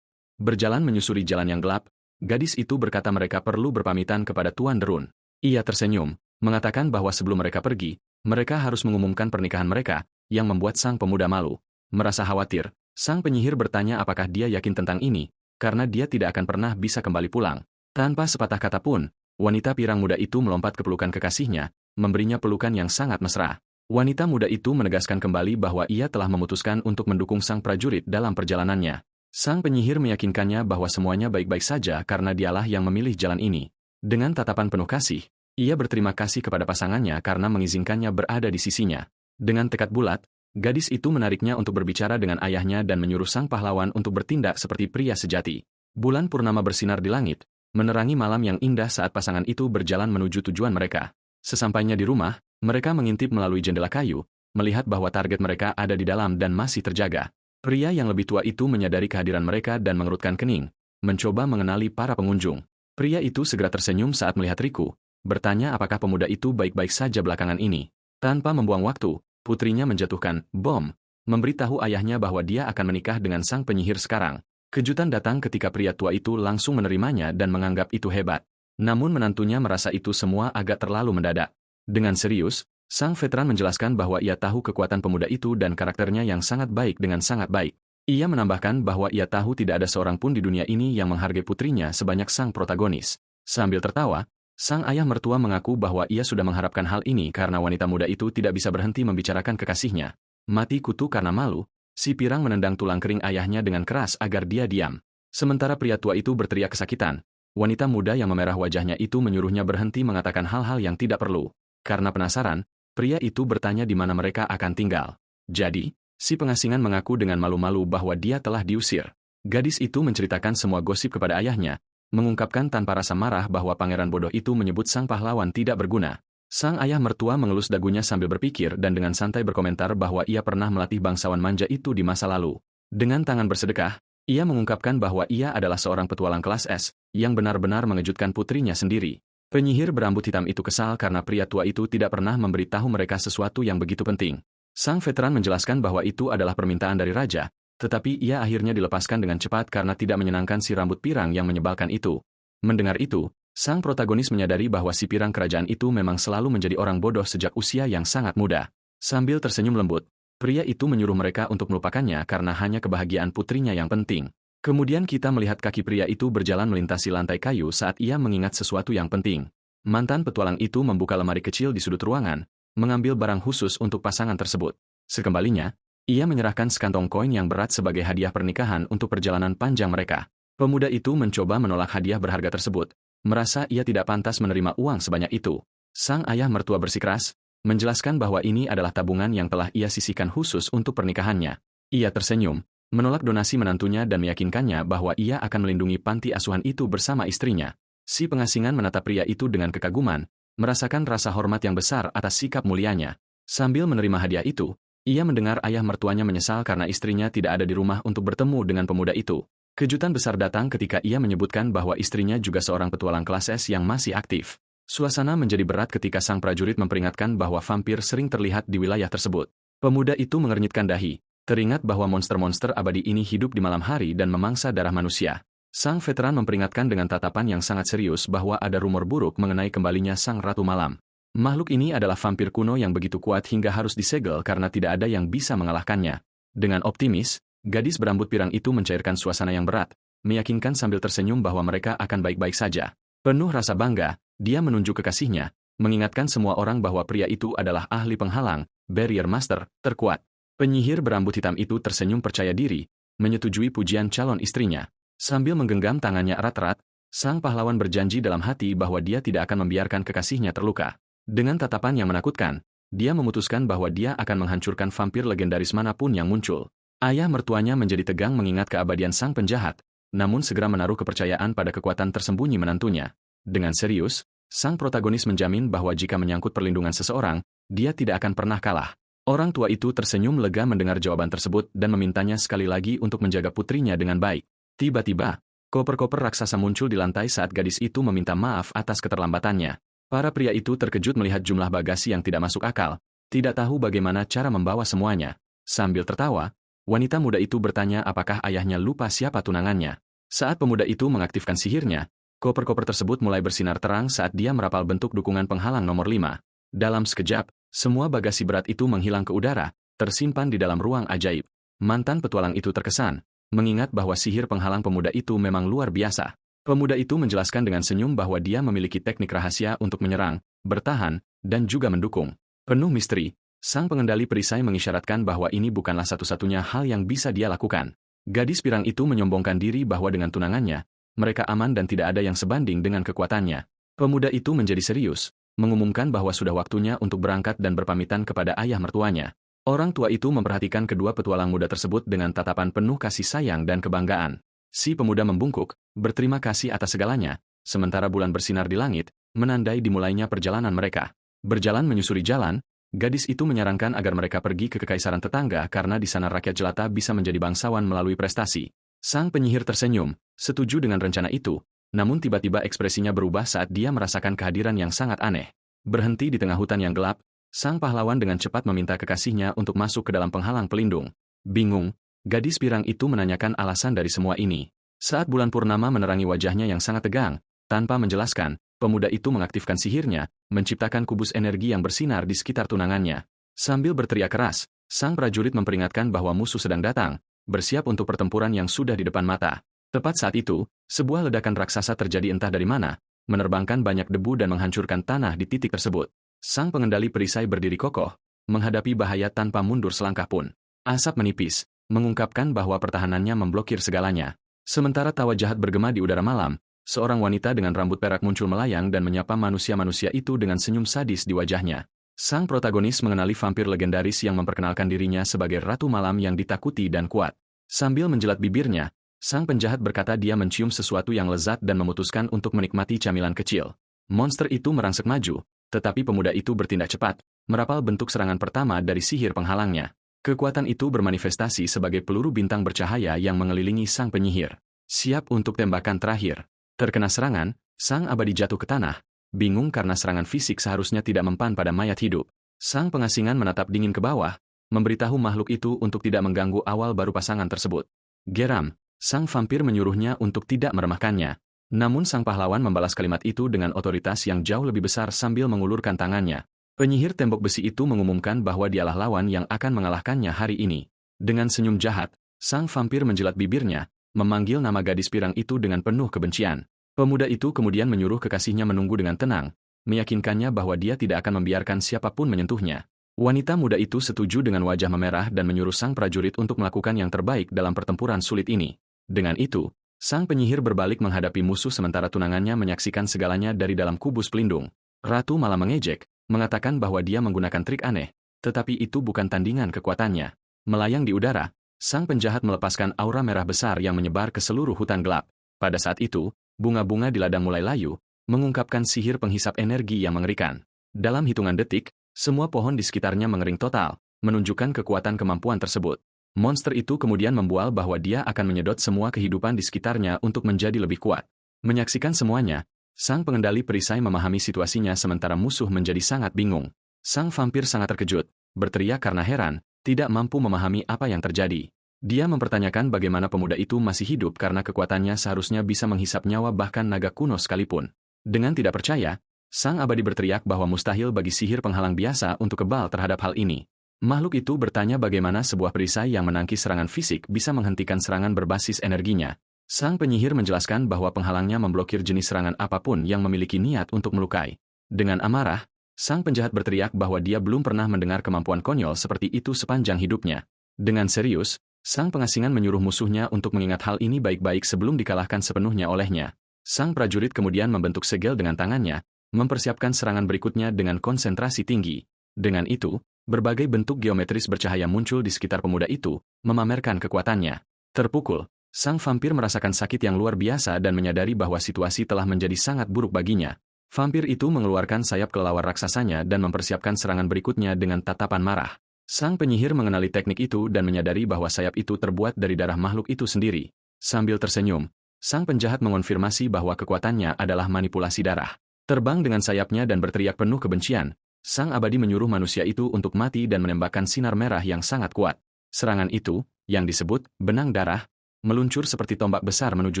Berjalan menyusuri jalan yang gelap, gadis itu berkata mereka perlu berpamitan kepada Tuan Derun. Ia tersenyum, mengatakan bahwa sebelum mereka pergi, mereka harus mengumumkan pernikahan mereka, yang membuat sang pemuda malu. Merasa khawatir, sang penyihir bertanya apakah dia yakin tentang ini, karena dia tidak akan pernah bisa kembali pulang. Tanpa sepatah kata pun, wanita pirang muda itu melompat ke pelukan kekasihnya, memberinya pelukan yang sangat mesra. Wanita muda itu menegaskan kembali bahwa ia telah memutuskan untuk mendukung sang prajurit dalam perjalanannya. Sang penyihir meyakinkannya bahwa semuanya baik-baik saja karena dialah yang memilih jalan ini. Dengan tatapan penuh kasih, ia berterima kasih kepada pasangannya karena mengizinkannya berada di sisinya. Dengan tekad bulat, gadis itu menariknya untuk berbicara dengan ayahnya dan menyuruh sang pahlawan untuk bertindak seperti pria sejati. Bulan purnama bersinar di langit, menerangi malam yang indah saat pasangan itu berjalan menuju tujuan mereka. Sesampainya di rumah, mereka mengintip melalui jendela kayu, melihat bahwa target mereka ada di dalam dan masih terjaga. Pria yang lebih tua itu menyadari kehadiran mereka dan mengerutkan kening, mencoba mengenali para pengunjung. Pria itu segera tersenyum saat melihat Riku, bertanya apakah pemuda itu baik-baik saja belakangan ini. Tanpa membuang waktu, putrinya menjatuhkan bom, memberitahu ayahnya bahwa dia akan menikah dengan sang penyihir sekarang. Kejutan datang ketika pria tua itu langsung menerimanya dan menganggap itu hebat. Namun menantunya merasa itu semua agak terlalu mendadak. Dengan serius, sang veteran menjelaskan bahwa ia tahu kekuatan pemuda itu dan karakternya yang sangat baik dengan sangat baik. Ia menambahkan bahwa ia tahu tidak ada seorang pun di dunia ini yang menghargai putrinya sebanyak sang protagonis. Sambil tertawa, sang ayah mertua mengaku bahwa ia sudah mengharapkan hal ini karena wanita muda itu tidak bisa berhenti membicarakan kekasihnya. Mati kutu karena malu, si pirang menendang tulang kering ayahnya dengan keras agar dia diam. Sementara pria tua itu berteriak kesakitan, wanita muda yang memerah wajahnya itu menyuruhnya berhenti mengatakan hal-hal yang tidak perlu. Karena penasaran, pria itu bertanya di mana mereka akan tinggal. Jadi, si pengasingan mengaku dengan malu-malu bahwa dia telah diusir. Gadis itu menceritakan semua gosip kepada ayahnya, mengungkapkan tanpa rasa marah bahwa pangeran bodoh itu menyebut sang pahlawan tidak berguna. Sang ayah mertua mengelus dagunya sambil berpikir dan dengan santai berkomentar bahwa ia pernah melatih bangsawan manja itu di masa lalu. Dengan tangan bersedekah, ia mengungkapkan bahwa ia adalah seorang petualang kelas S, yang benar-benar mengejutkan putrinya sendiri. Penyihir berambut hitam itu kesal karena pria tua itu tidak pernah memberitahu mereka sesuatu yang begitu penting. Sang veteran menjelaskan bahwa itu adalah permintaan dari raja, tetapi ia akhirnya dilepaskan dengan cepat karena tidak menyenangkan si rambut pirang yang menyebalkan itu. Mendengar itu, sang protagonis menyadari bahwa si pirang kerajaan itu memang selalu menjadi orang bodoh sejak usia yang sangat muda. Sambil tersenyum lembut, pria itu menyuruh mereka untuk melupakannya karena hanya kebahagiaan putrinya yang penting. Kemudian kita melihat kaki pria itu berjalan melintasi lantai kayu saat ia mengingat sesuatu yang penting. Mantan petualang itu membuka lemari kecil di sudut ruangan, mengambil barang khusus untuk pasangan tersebut. Sekembalinya, ia menyerahkan sekantong koin yang berat sebagai hadiah pernikahan untuk perjalanan panjang mereka. Pemuda itu mencoba menolak hadiah berharga tersebut, merasa ia tidak pantas menerima uang sebanyak itu. Sang ayah mertua bersikeras, menjelaskan bahwa ini adalah tabungan yang telah ia sisihkan khusus untuk pernikahannya. Ia tersenyum, menolak donasi menantunya dan meyakinkannya bahwa ia akan melindungi panti asuhan itu bersama istrinya. Si pengasingan menatap pria itu dengan kekaguman, merasakan rasa hormat yang besar atas sikap mulianya. Sambil menerima hadiah itu, ia mendengar ayah mertuanya menyesal karena istrinya tidak ada di rumah untuk bertemu dengan pemuda itu. Kejutan besar datang ketika ia menyebutkan bahwa istrinya juga seorang petualang kelas S yang masih aktif. Suasana menjadi berat ketika sang prajurit memperingatkan bahwa vampir sering terlihat di wilayah tersebut. Pemuda itu mengernyitkan dahi, teringat bahwa monster-monster abadi ini hidup di malam hari dan memangsa darah manusia. Sang veteran memperingatkan dengan tatapan yang sangat serius bahwa ada rumor buruk mengenai kembalinya sang Ratu Malam. Makhluk ini adalah vampir kuno yang begitu kuat hingga harus disegel karena tidak ada yang bisa mengalahkannya. Dengan optimis, gadis berambut pirang itu mencairkan suasana yang berat, meyakinkan sambil tersenyum bahwa mereka akan baik-baik saja. Penuh rasa bangga, dia menunjuk kekasihnya, mengingatkan semua orang bahwa pria itu adalah ahli penghalang, barrier master, terkuat. Penyihir berambut hitam itu tersenyum percaya diri, menyetujui pujian calon istrinya. Sambil menggenggam tangannya erat-erat, sang pahlawan berjanji dalam hati bahwa dia tidak akan membiarkan kekasihnya terluka. Dengan tatapan yang menakutkan, dia memutuskan bahwa dia akan menghancurkan vampir legendaris manapun yang muncul. Ayah mertuanya menjadi tegang mengingat keabadian sang penjahat, namun segera menaruh kepercayaan pada kekuatan tersembunyi menantunya. Dengan serius, sang protagonis menjamin bahwa jika menyangkut perlindungan seseorang, dia tidak akan pernah kalah. Orang tua itu tersenyum lega mendengar jawaban tersebut dan memintanya sekali lagi untuk menjaga putrinya dengan baik. Tiba-tiba, koper-koper raksasa muncul di lantai saat gadis itu meminta maaf atas keterlambatannya. Para pria itu terkejut melihat jumlah bagasi yang tidak masuk akal, tidak tahu bagaimana cara membawa semuanya. Sambil tertawa, wanita muda itu bertanya apakah ayahnya lupa siapa tunangannya. Saat pemuda itu mengaktifkan sihirnya, koper-koper tersebut mulai bersinar terang saat dia merapal bentuk dukungan penghalang nomor 5. Dalam sekejap, semua bagasi berat itu menghilang ke udara, tersimpan di dalam ruang ajaib. Mantan petualang itu terkesan, mengingat bahwa sihir penghalang pemuda itu memang luar biasa. Pemuda itu menjelaskan dengan senyum bahwa dia memiliki teknik rahasia untuk menyerang, bertahan, dan juga mendukung. Penuh misteri, sang pengendali perisai mengisyaratkan bahwa ini bukanlah satu-satunya hal yang bisa dia lakukan. Gadis pirang itu menyombongkan diri bahwa dengan tunangannya, mereka aman dan tidak ada yang sebanding dengan kekuatannya. Pemuda itu menjadi serius, mengumumkan bahwa sudah waktunya untuk berangkat dan berpamitan kepada ayah mertuanya. Orang tua itu memperhatikan kedua petualang muda tersebut dengan tatapan penuh kasih sayang dan kebanggaan. Si pemuda membungkuk, berterima kasih atas segalanya, sementara bulan bersinar di langit, menandai dimulainya perjalanan mereka. Berjalan menyusuri jalan, gadis itu menyarankan agar mereka pergi ke kekaisaran tetangga karena di sana rakyat jelata bisa menjadi bangsawan melalui prestasi. Sang penyihir tersenyum, setuju dengan rencana itu, namun tiba-tiba ekspresinya berubah saat dia merasakan kehadiran yang sangat aneh. Berhenti di tengah hutan yang gelap, sang pahlawan dengan cepat meminta kekasihnya untuk masuk ke dalam penghalang pelindung. Bingung, gadis pirang itu menanyakan alasan dari semua ini. Saat bulan purnama menerangi wajahnya yang sangat tegang, Tanpa menjelaskan, pemuda itu mengaktifkan sihirnya, menciptakan kubus energi yang bersinar di sekitar tunangannya. Sambil berteriak keras, sang prajurit memperingatkan bahwa musuh sedang datang, bersiap untuk pertempuran yang sudah di depan mata. Tepat saat itu, sebuah ledakan raksasa terjadi entah dari mana, menerbangkan banyak debu dan menghancurkan tanah di titik tersebut. Sang pengendali perisai berdiri kokoh, menghadapi bahaya tanpa mundur selangkah pun. Asap menipis, mengungkapkan bahwa pertahanannya memblokir segalanya. Sementara tawa jahat bergema di udara malam, seorang wanita dengan rambut perak muncul melayang dan menyapa manusia-manusia itu dengan senyum sadis di wajahnya. Sang protagonis mengenali vampir legendaris yang memperkenalkan dirinya sebagai Ratu Malam yang ditakuti dan kuat. Sambil menjelat bibirnya, sang penjahat berkata dia mencium sesuatu yang lezat dan memutuskan untuk menikmati camilan kecil. Monster itu merangsek maju, tetapi pemuda itu bertindak cepat, merapal bentuk serangan pertama dari sihir penghalangnya. Kekuatan itu bermanifestasi sebagai peluru bintang bercahaya yang mengelilingi sang penyihir. Siap untuk tembakan terakhir. Terkena serangan, sang abadi jatuh ke tanah, bingung karena serangan fisik seharusnya tidak mempan pada mayat hidup. Sang pengasingan menatap dingin ke bawah, memberitahu makhluk itu untuk tidak mengganggu awal baru pasangan tersebut. Geram, sang vampir menyuruhnya untuk tidak meremehkannya. Namun sang pahlawan membalas kalimat itu dengan otoritas yang jauh lebih besar sambil mengulurkan tangannya. Penyihir tembok besi itu mengumumkan bahwa dialah lawan yang akan mengalahkannya hari ini. Dengan senyum jahat, sang vampir menjilat bibirnya, memanggil nama gadis pirang itu dengan penuh kebencian. Pemuda itu kemudian menyuruh kekasihnya menunggu dengan tenang, meyakinkannya bahwa dia tidak akan membiarkan siapapun menyentuhnya. Wanita muda itu setuju dengan wajah memerah dan menyuruh sang prajurit untuk melakukan yang terbaik dalam pertempuran sulit ini. Dengan itu, sang penyihir berbalik menghadapi musuh sementara tunangannya menyaksikan segalanya dari dalam kubus pelindung. Ratu malah mengejek, mengatakan bahwa dia menggunakan trik aneh, tetapi itu bukan tandingan kekuatannya. Melayang di udara, sang penjahat melepaskan aura merah besar yang menyebar ke seluruh hutan gelap. Pada saat itu, bunga-bunga di ladang mulai layu, mengungkapkan sihir penghisap energi yang mengerikan. Dalam hitungan detik, semua pohon di sekitarnya mengering total, menunjukkan kekuatan kemampuan tersebut. Monster itu kemudian membual bahwa dia akan menyedot semua kehidupan di sekitarnya untuk menjadi lebih kuat. Menyaksikan semuanya, sang pengendali perisai memahami situasinya sementara musuh menjadi sangat bingung. Sang vampir sangat terkejut, berteriak karena heran, tidak mampu memahami apa yang terjadi. Dia mempertanyakan bagaimana pemuda itu masih hidup karena kekuatannya seharusnya bisa menghisap nyawa bahkan naga kuno sekalipun. Dengan tidak percaya, sang abadi berteriak bahwa mustahil bagi sihir penghalang biasa untuk kebal terhadap hal ini. Makhluk itu bertanya bagaimana sebuah perisai yang menangkis serangan fisik bisa menghentikan serangan berbasis energinya. Sang penyihir menjelaskan bahwa penghalangnya memblokir jenis serangan apapun yang memiliki niat untuk melukai. Dengan amarah, sang penjahat berteriak bahwa dia belum pernah mendengar kemampuan konyol seperti itu sepanjang hidupnya. Dengan serius, sang pengasingan menyuruh musuhnya untuk mengingat hal ini baik-baik sebelum dikalahkan sepenuhnya olehnya. Sang prajurit kemudian membentuk segel dengan tangannya, mempersiapkan serangan berikutnya dengan konsentrasi tinggi. Dengan itu, berbagai bentuk geometris bercahaya muncul di sekitar pemuda itu, memamerkan kekuatannya. Terpukul, sang vampir merasakan sakit yang luar biasa dan menyadari bahwa situasi telah menjadi sangat buruk baginya. Vampir itu mengeluarkan sayap kelelawar raksasanya dan mempersiapkan serangan berikutnya dengan tatapan marah. Sang penyihir mengenali teknik itu dan menyadari bahwa sayap itu terbuat dari darah makhluk itu sendiri. Sambil tersenyum, sang penjahat mengonfirmasi bahwa kekuatannya adalah manipulasi darah. Terbang dengan sayapnya dan berteriak penuh kebencian, sang abadi menyuruh manusia itu untuk mati dan menembakkan sinar merah yang sangat kuat. Serangan itu, yang disebut benang darah, meluncur seperti tombak besar menuju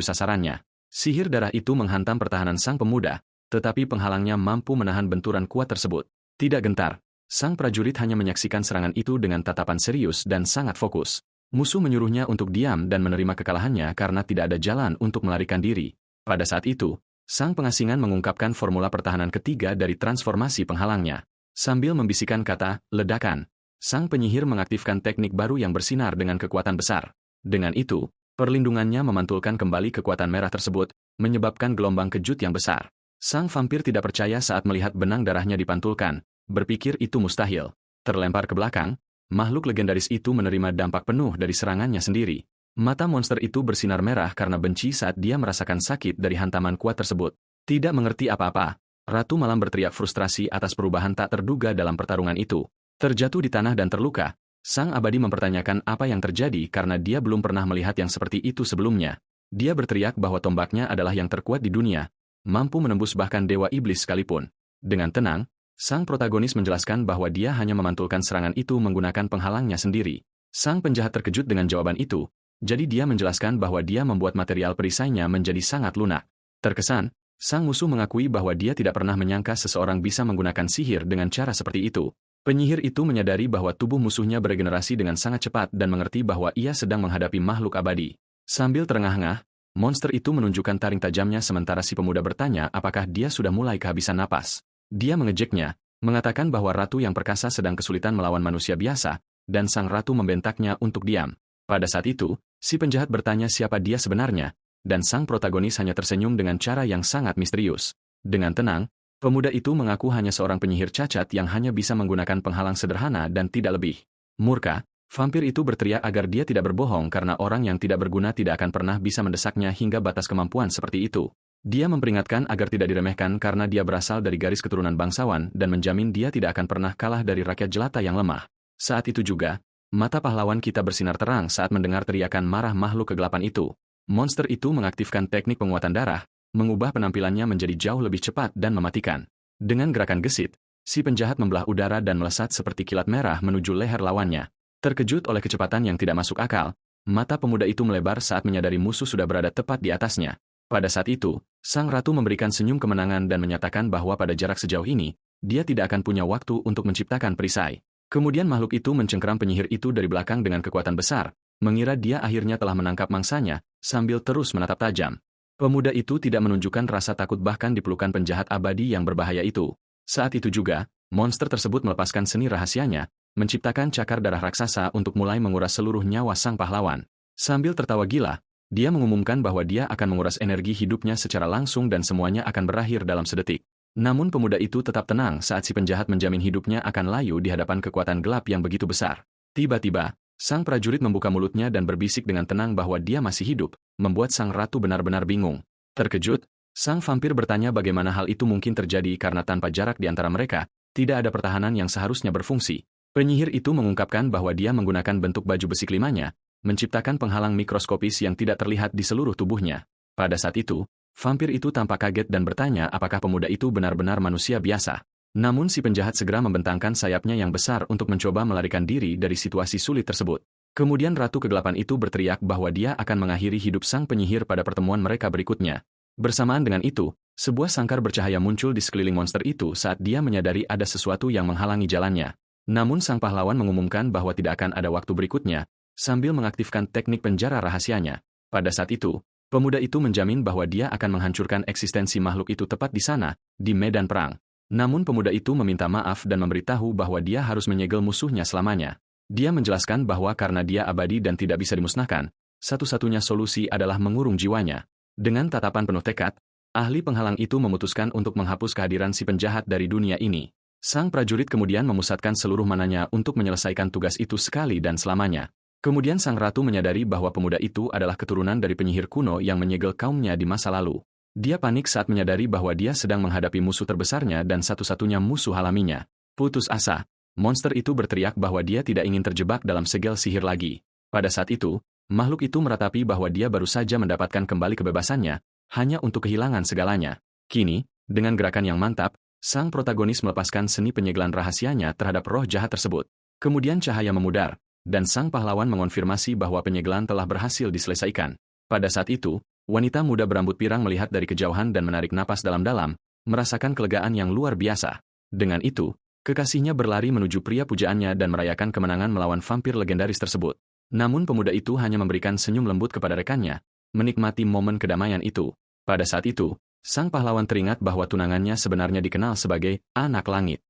sasarannya. Sihir darah itu menghantam pertahanan sang pemuda, tetapi penghalangnya mampu menahan benturan kuat tersebut. Tidak gentar, sang prajurit hanya menyaksikan serangan itu dengan tatapan serius dan sangat fokus. Musuh menyuruhnya untuk diam dan menerima kekalahannya karena tidak ada jalan untuk melarikan diri. Pada saat itu, sang pengasingan mengungkapkan formula pertahanan ketiga dari transformasi penghalangnya. Sambil membisikkan kata, ledakan, sang penyihir mengaktifkan teknik baru yang bersinar dengan kekuatan besar. Dengan itu, perlindungannya memantulkan kembali kekuatan merah tersebut, menyebabkan gelombang kejut yang besar. Sang vampir tidak percaya saat melihat benang darahnya dipantulkan, berpikir itu mustahil. Terlempar ke belakang, makhluk legendaris itu menerima dampak penuh dari serangannya sendiri. Mata monster itu bersinar merah karena benci saat dia merasakan sakit dari hantaman kuat tersebut. Tidak mengerti apa-apa, Ratu Malam berteriak frustrasi atas perubahan tak terduga dalam pertarungan itu. Terjatuh di tanah dan terluka, sang abadi mempertanyakan apa yang terjadi karena dia belum pernah melihat yang seperti itu sebelumnya. Dia berteriak bahwa tombaknya adalah yang terkuat di dunia, mampu menembus bahkan dewa iblis sekalipun. Dengan tenang, sang protagonis menjelaskan bahwa dia hanya memantulkan serangan itu menggunakan penghalangnya sendiri. Sang penjahat terkejut dengan jawaban itu, jadi dia menjelaskan bahwa dia membuat material perisainya menjadi sangat lunak. Terkesan, Sang musuh mengakui bahwa dia tidak pernah menyangka seseorang bisa menggunakan sihir dengan cara seperti itu. Penyihir itu menyadari bahwa tubuh musuhnya beregenerasi dengan sangat cepat dan mengerti bahwa ia sedang menghadapi makhluk abadi. Sambil terengah-engah, monster itu menunjukkan taring tajamnya sementara si pemuda bertanya apakah dia sudah mulai kehabisan napas. Dia mengejeknya, mengatakan bahwa ratu yang perkasa sedang kesulitan melawan manusia biasa, dan sang ratu membentaknya untuk diam. Pada saat itu, si penjahat bertanya siapa dia sebenarnya, dan sang protagonis hanya tersenyum dengan cara yang sangat misterius. Dengan tenang, pemuda itu mengaku hanya seorang penyihir cacat yang hanya bisa menggunakan penghalang sederhana dan tidak lebih. Murka, vampir itu berteriak agar dia tidak berbohong karena orang yang tidak berguna tidak akan pernah bisa mendesaknya hingga batas kemampuan seperti itu. Dia memperingatkan agar tidak diremehkan karena dia berasal dari garis keturunan bangsawan dan menjamin dia tidak akan pernah kalah dari rakyat jelata yang lemah. Saat itu juga, mata pahlawan kita bersinar terang saat mendengar teriakan marah makhluk kegelapan itu. Monster itu mengaktifkan teknik penguatan darah, mengubah penampilannya menjadi jauh lebih cepat dan mematikan. Dengan gerakan gesit, si penjahat membelah udara dan melesat seperti kilat merah menuju leher lawannya. Terkejut oleh kecepatan yang tidak masuk akal, mata pemuda itu melebar saat menyadari musuh sudah berada tepat di atasnya. Pada saat itu, sang ratu memberikan senyum kemenangan dan menyatakan bahwa pada jarak sejauh ini, dia tidak akan punya waktu untuk menciptakan perisai. Kemudian makhluk itu mencengkeram penyihir itu dari belakang dengan kekuatan besar, mengira dia akhirnya telah menangkap mangsanya, sambil terus menatap tajam. Pemuda itu tidak menunjukkan rasa takut bahkan di pelukan penjahat abadi yang berbahaya itu. Saat itu juga, monster tersebut melepaskan seni rahasianya, menciptakan cakar darah raksasa untuk mulai menguras seluruh nyawa sang pahlawan. Sambil tertawa gila, dia mengumumkan bahwa dia akan menguras energi hidupnya secara langsung dan semuanya akan berakhir dalam sedetik. Namun pemuda itu tetap tenang saat si penjahat menjamin hidupnya akan layu di hadapan kekuatan gelap yang begitu besar. Tiba-tiba, sang prajurit membuka mulutnya dan berbisik dengan tenang bahwa dia masih hidup, membuat sang ratu benar-benar bingung. Terkejut, sang vampir bertanya bagaimana hal itu mungkin terjadi karena tanpa jarak di antara mereka, tidak ada pertahanan yang seharusnya berfungsi. Penyihir itu mengungkapkan bahwa dia menggunakan bentuk baju besi kelimanya, menciptakan penghalang mikroskopis yang tidak terlihat di seluruh tubuhnya. Pada saat itu, vampir itu tampak kaget dan bertanya apakah pemuda itu benar-benar manusia biasa. Namun si penjahat segera membentangkan sayapnya yang besar untuk mencoba melarikan diri dari situasi sulit tersebut. Kemudian Ratu Kegelapan itu berteriak bahwa dia akan mengakhiri hidup sang penyihir pada pertemuan mereka berikutnya. Bersamaan dengan itu, sebuah sangkar bercahaya muncul di sekeliling monster itu saat dia menyadari ada sesuatu yang menghalangi jalannya. Namun sang pahlawan mengumumkan bahwa tidak akan ada waktu berikutnya, sambil mengaktifkan teknik penjara rahasianya. Pada saat itu, pemuda itu menjamin bahwa dia akan menghancurkan eksistensi makhluk itu tepat di sana, di medan perang. Namun pemuda itu meminta maaf dan memberitahu bahwa dia harus menyegel musuhnya selamanya. Dia menjelaskan bahwa karena dia abadi dan tidak bisa dimusnahkan, satu-satunya solusi adalah mengurung jiwanya. Dengan tatapan penuh tekad, ahli penghalang itu memutuskan untuk menghapus kehadiran si penjahat dari dunia ini. Sang prajurit kemudian memusatkan seluruh mananya untuk menyelesaikan tugas itu sekali dan selamanya. Kemudian sang ratu menyadari bahwa pemuda itu adalah keturunan dari penyihir kuno yang menyegel kaumnya di masa lalu. Dia panik saat menyadari bahwa dia sedang menghadapi musuh terbesarnya dan satu-satunya musuh alaminya. Putus asa, monster itu berteriak bahwa dia tidak ingin terjebak dalam segel sihir lagi. Pada saat itu, makhluk itu meratapi bahwa dia baru saja mendapatkan kembali kebebasannya, hanya untuk kehilangan segalanya. Kini, dengan gerakan yang mantap, sang protagonis melepaskan seni penyegelan rahasianya terhadap roh jahat tersebut. Kemudian cahaya memudar, dan sang pahlawan mengonfirmasi bahwa penyegelan telah berhasil diselesaikan. Pada saat itu, wanita muda berambut pirang melihat dari kejauhan dan menarik napas dalam-dalam, merasakan kelegaan yang luar biasa. Dengan itu, kekasihnya berlari menuju pria pujaannya dan merayakan kemenangan melawan vampir legendaris tersebut. Namun pemuda itu hanya memberikan senyum lembut kepada rekannya, menikmati momen kedamaian itu. Pada saat itu, sang pahlawan teringat bahwa tunangannya sebenarnya dikenal sebagai anak langit.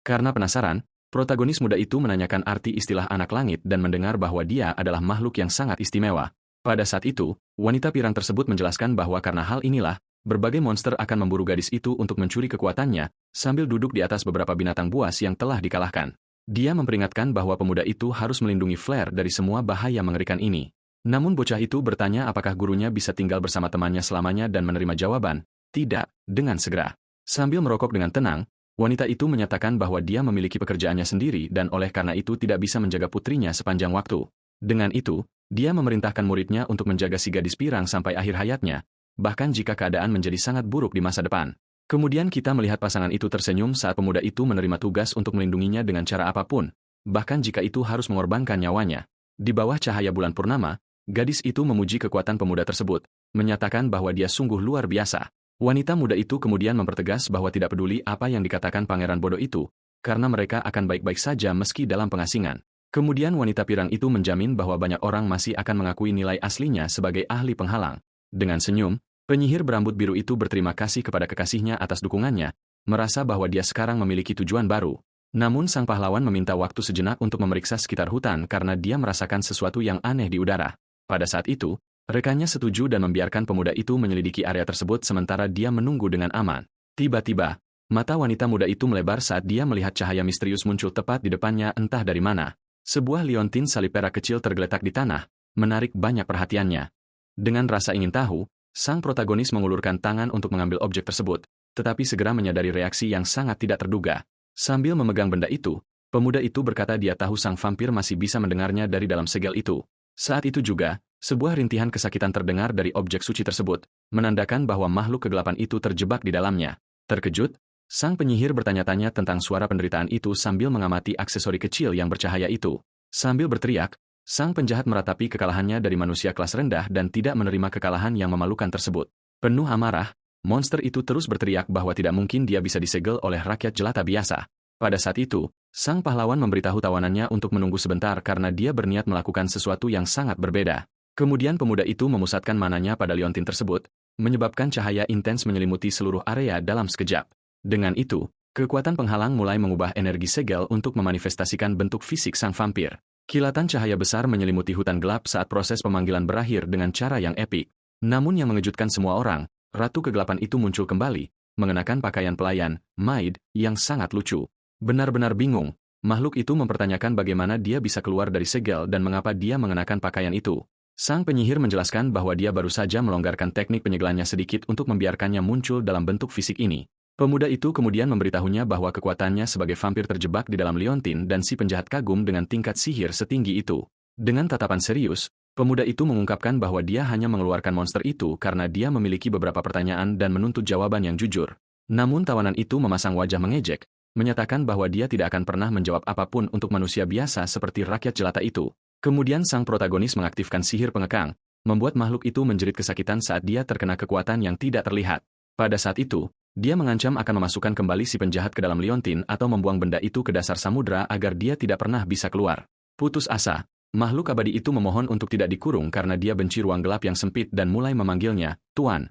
Karena penasaran, protagonis muda itu menanyakan arti istilah anak langit dan mendengar bahwa dia adalah makhluk yang sangat istimewa. Pada saat itu, wanita pirang tersebut menjelaskan bahwa karena hal inilah, berbagai monster akan memburu gadis itu untuk mencuri kekuatannya, sambil duduk di atas beberapa binatang buas yang telah dikalahkan. Dia memperingatkan bahwa pemuda itu harus melindungi Flare dari semua bahaya mengerikan ini. Namun bocah itu bertanya apakah gurunya bisa tinggal bersama temannya selamanya dan menerima jawaban, tidak, dengan segera. Sambil merokok dengan tenang, wanita itu menyatakan bahwa dia memiliki pekerjaannya sendiri dan oleh karena itu tidak bisa menjaga putrinya sepanjang waktu. Dengan itu, dia memerintahkan muridnya untuk menjaga si gadis pirang sampai akhir hayatnya, bahkan jika keadaan menjadi sangat buruk di masa depan. Kemudian kita melihat pasangan itu tersenyum saat pemuda itu menerima tugas untuk melindunginya dengan cara apapun, bahkan jika itu harus mengorbankan nyawanya. Di bawah cahaya bulan purnama, gadis itu memuji kekuatan pemuda tersebut, menyatakan bahwa dia sungguh luar biasa. Wanita muda itu kemudian mempertegas bahwa tidak peduli apa yang dikatakan pangeran bodoh itu, karena mereka akan baik-baik saja meski dalam pengasingan. Kemudian wanita pirang itu menjamin bahwa banyak orang masih akan mengakui nilai aslinya sebagai ahli penghalang. Dengan senyum, penyihir berambut biru itu berterima kasih kepada kekasihnya atas dukungannya, merasa bahwa dia sekarang memiliki tujuan baru. Namun sang pahlawan meminta waktu sejenak untuk memeriksa sekitar hutan karena dia merasakan sesuatu yang aneh di udara. Pada saat itu, rekannya setuju dan membiarkan pemuda itu menyelidiki area tersebut sementara dia menunggu dengan aman. Tiba-tiba, mata wanita muda itu melebar saat dia melihat cahaya misterius muncul tepat di depannya entah dari mana. Sebuah liontin salib perak kecil tergeletak di tanah, menarik banyak perhatiannya. Dengan rasa ingin tahu, sang protagonis mengulurkan tangan untuk mengambil objek tersebut, tetapi segera menyadari reaksi yang sangat tidak terduga. Sambil memegang benda itu, pemuda itu berkata dia tahu sang vampir masih bisa mendengarnya dari dalam segel itu. Saat itu juga, sebuah rintihan kesakitan terdengar dari objek suci tersebut, menandakan bahwa makhluk kegelapan itu terjebak di dalamnya. Terkejut, sang penyihir bertanya-tanya tentang suara penderitaan itu sambil mengamati aksesori kecil yang bercahaya itu. Sambil berteriak, sang penjahat meratapi kekalahannya dari manusia kelas rendah dan tidak menerima kekalahan yang memalukan tersebut. Penuh amarah, monster itu terus berteriak bahwa tidak mungkin dia bisa disegel oleh rakyat jelata biasa. Pada saat itu, sang pahlawan memberitahu tawanannya untuk menunggu sebentar karena dia berniat melakukan sesuatu yang sangat berbeda. Kemudian pemuda itu memusatkan mananya pada liontin tersebut, menyebabkan cahaya intens menyelimuti seluruh area dalam sekejap. Dengan itu, kekuatan penghalang mulai mengubah energi segel untuk memanifestasikan bentuk fisik sang vampir. Kilatan cahaya besar menyelimuti hutan gelap saat proses pemanggilan berakhir dengan cara yang epik. Namun yang mengejutkan semua orang, Ratu Kegelapan itu muncul kembali, mengenakan pakaian pelayan, maid, yang sangat lucu. Benar-benar bingung, makhluk itu mempertanyakan bagaimana dia bisa keluar dari segel dan mengapa dia mengenakan pakaian itu. Sang penyihir menjelaskan bahwa dia baru saja melonggarkan teknik penyegelannya sedikit untuk membiarkannya muncul dalam bentuk fisik ini. Pemuda itu kemudian memberitahunya bahwa kekuatannya sebagai vampir terjebak di dalam liontin dan si penjahat kagum dengan tingkat sihir setinggi itu. Dengan tatapan serius, pemuda itu mengungkapkan bahwa dia hanya mengeluarkan monster itu karena dia memiliki beberapa pertanyaan dan menuntut jawaban yang jujur. Namun tawanan itu memasang wajah mengejek, menyatakan bahwa dia tidak akan pernah menjawab apapun untuk manusia biasa seperti rakyat jelata itu. Kemudian sang protagonis mengaktifkan sihir pengekang, membuat makhluk itu menjerit kesakitan saat dia terkena kekuatan yang tidak terlihat. Pada saat itu, dia mengancam akan memasukkan kembali si penjahat ke dalam liontin atau membuang benda itu ke dasar samudra agar dia tidak pernah bisa keluar. Putus asa, makhluk abadi itu memohon untuk tidak dikurung karena dia benci ruang gelap yang sempit dan mulai memanggilnya, Tuan.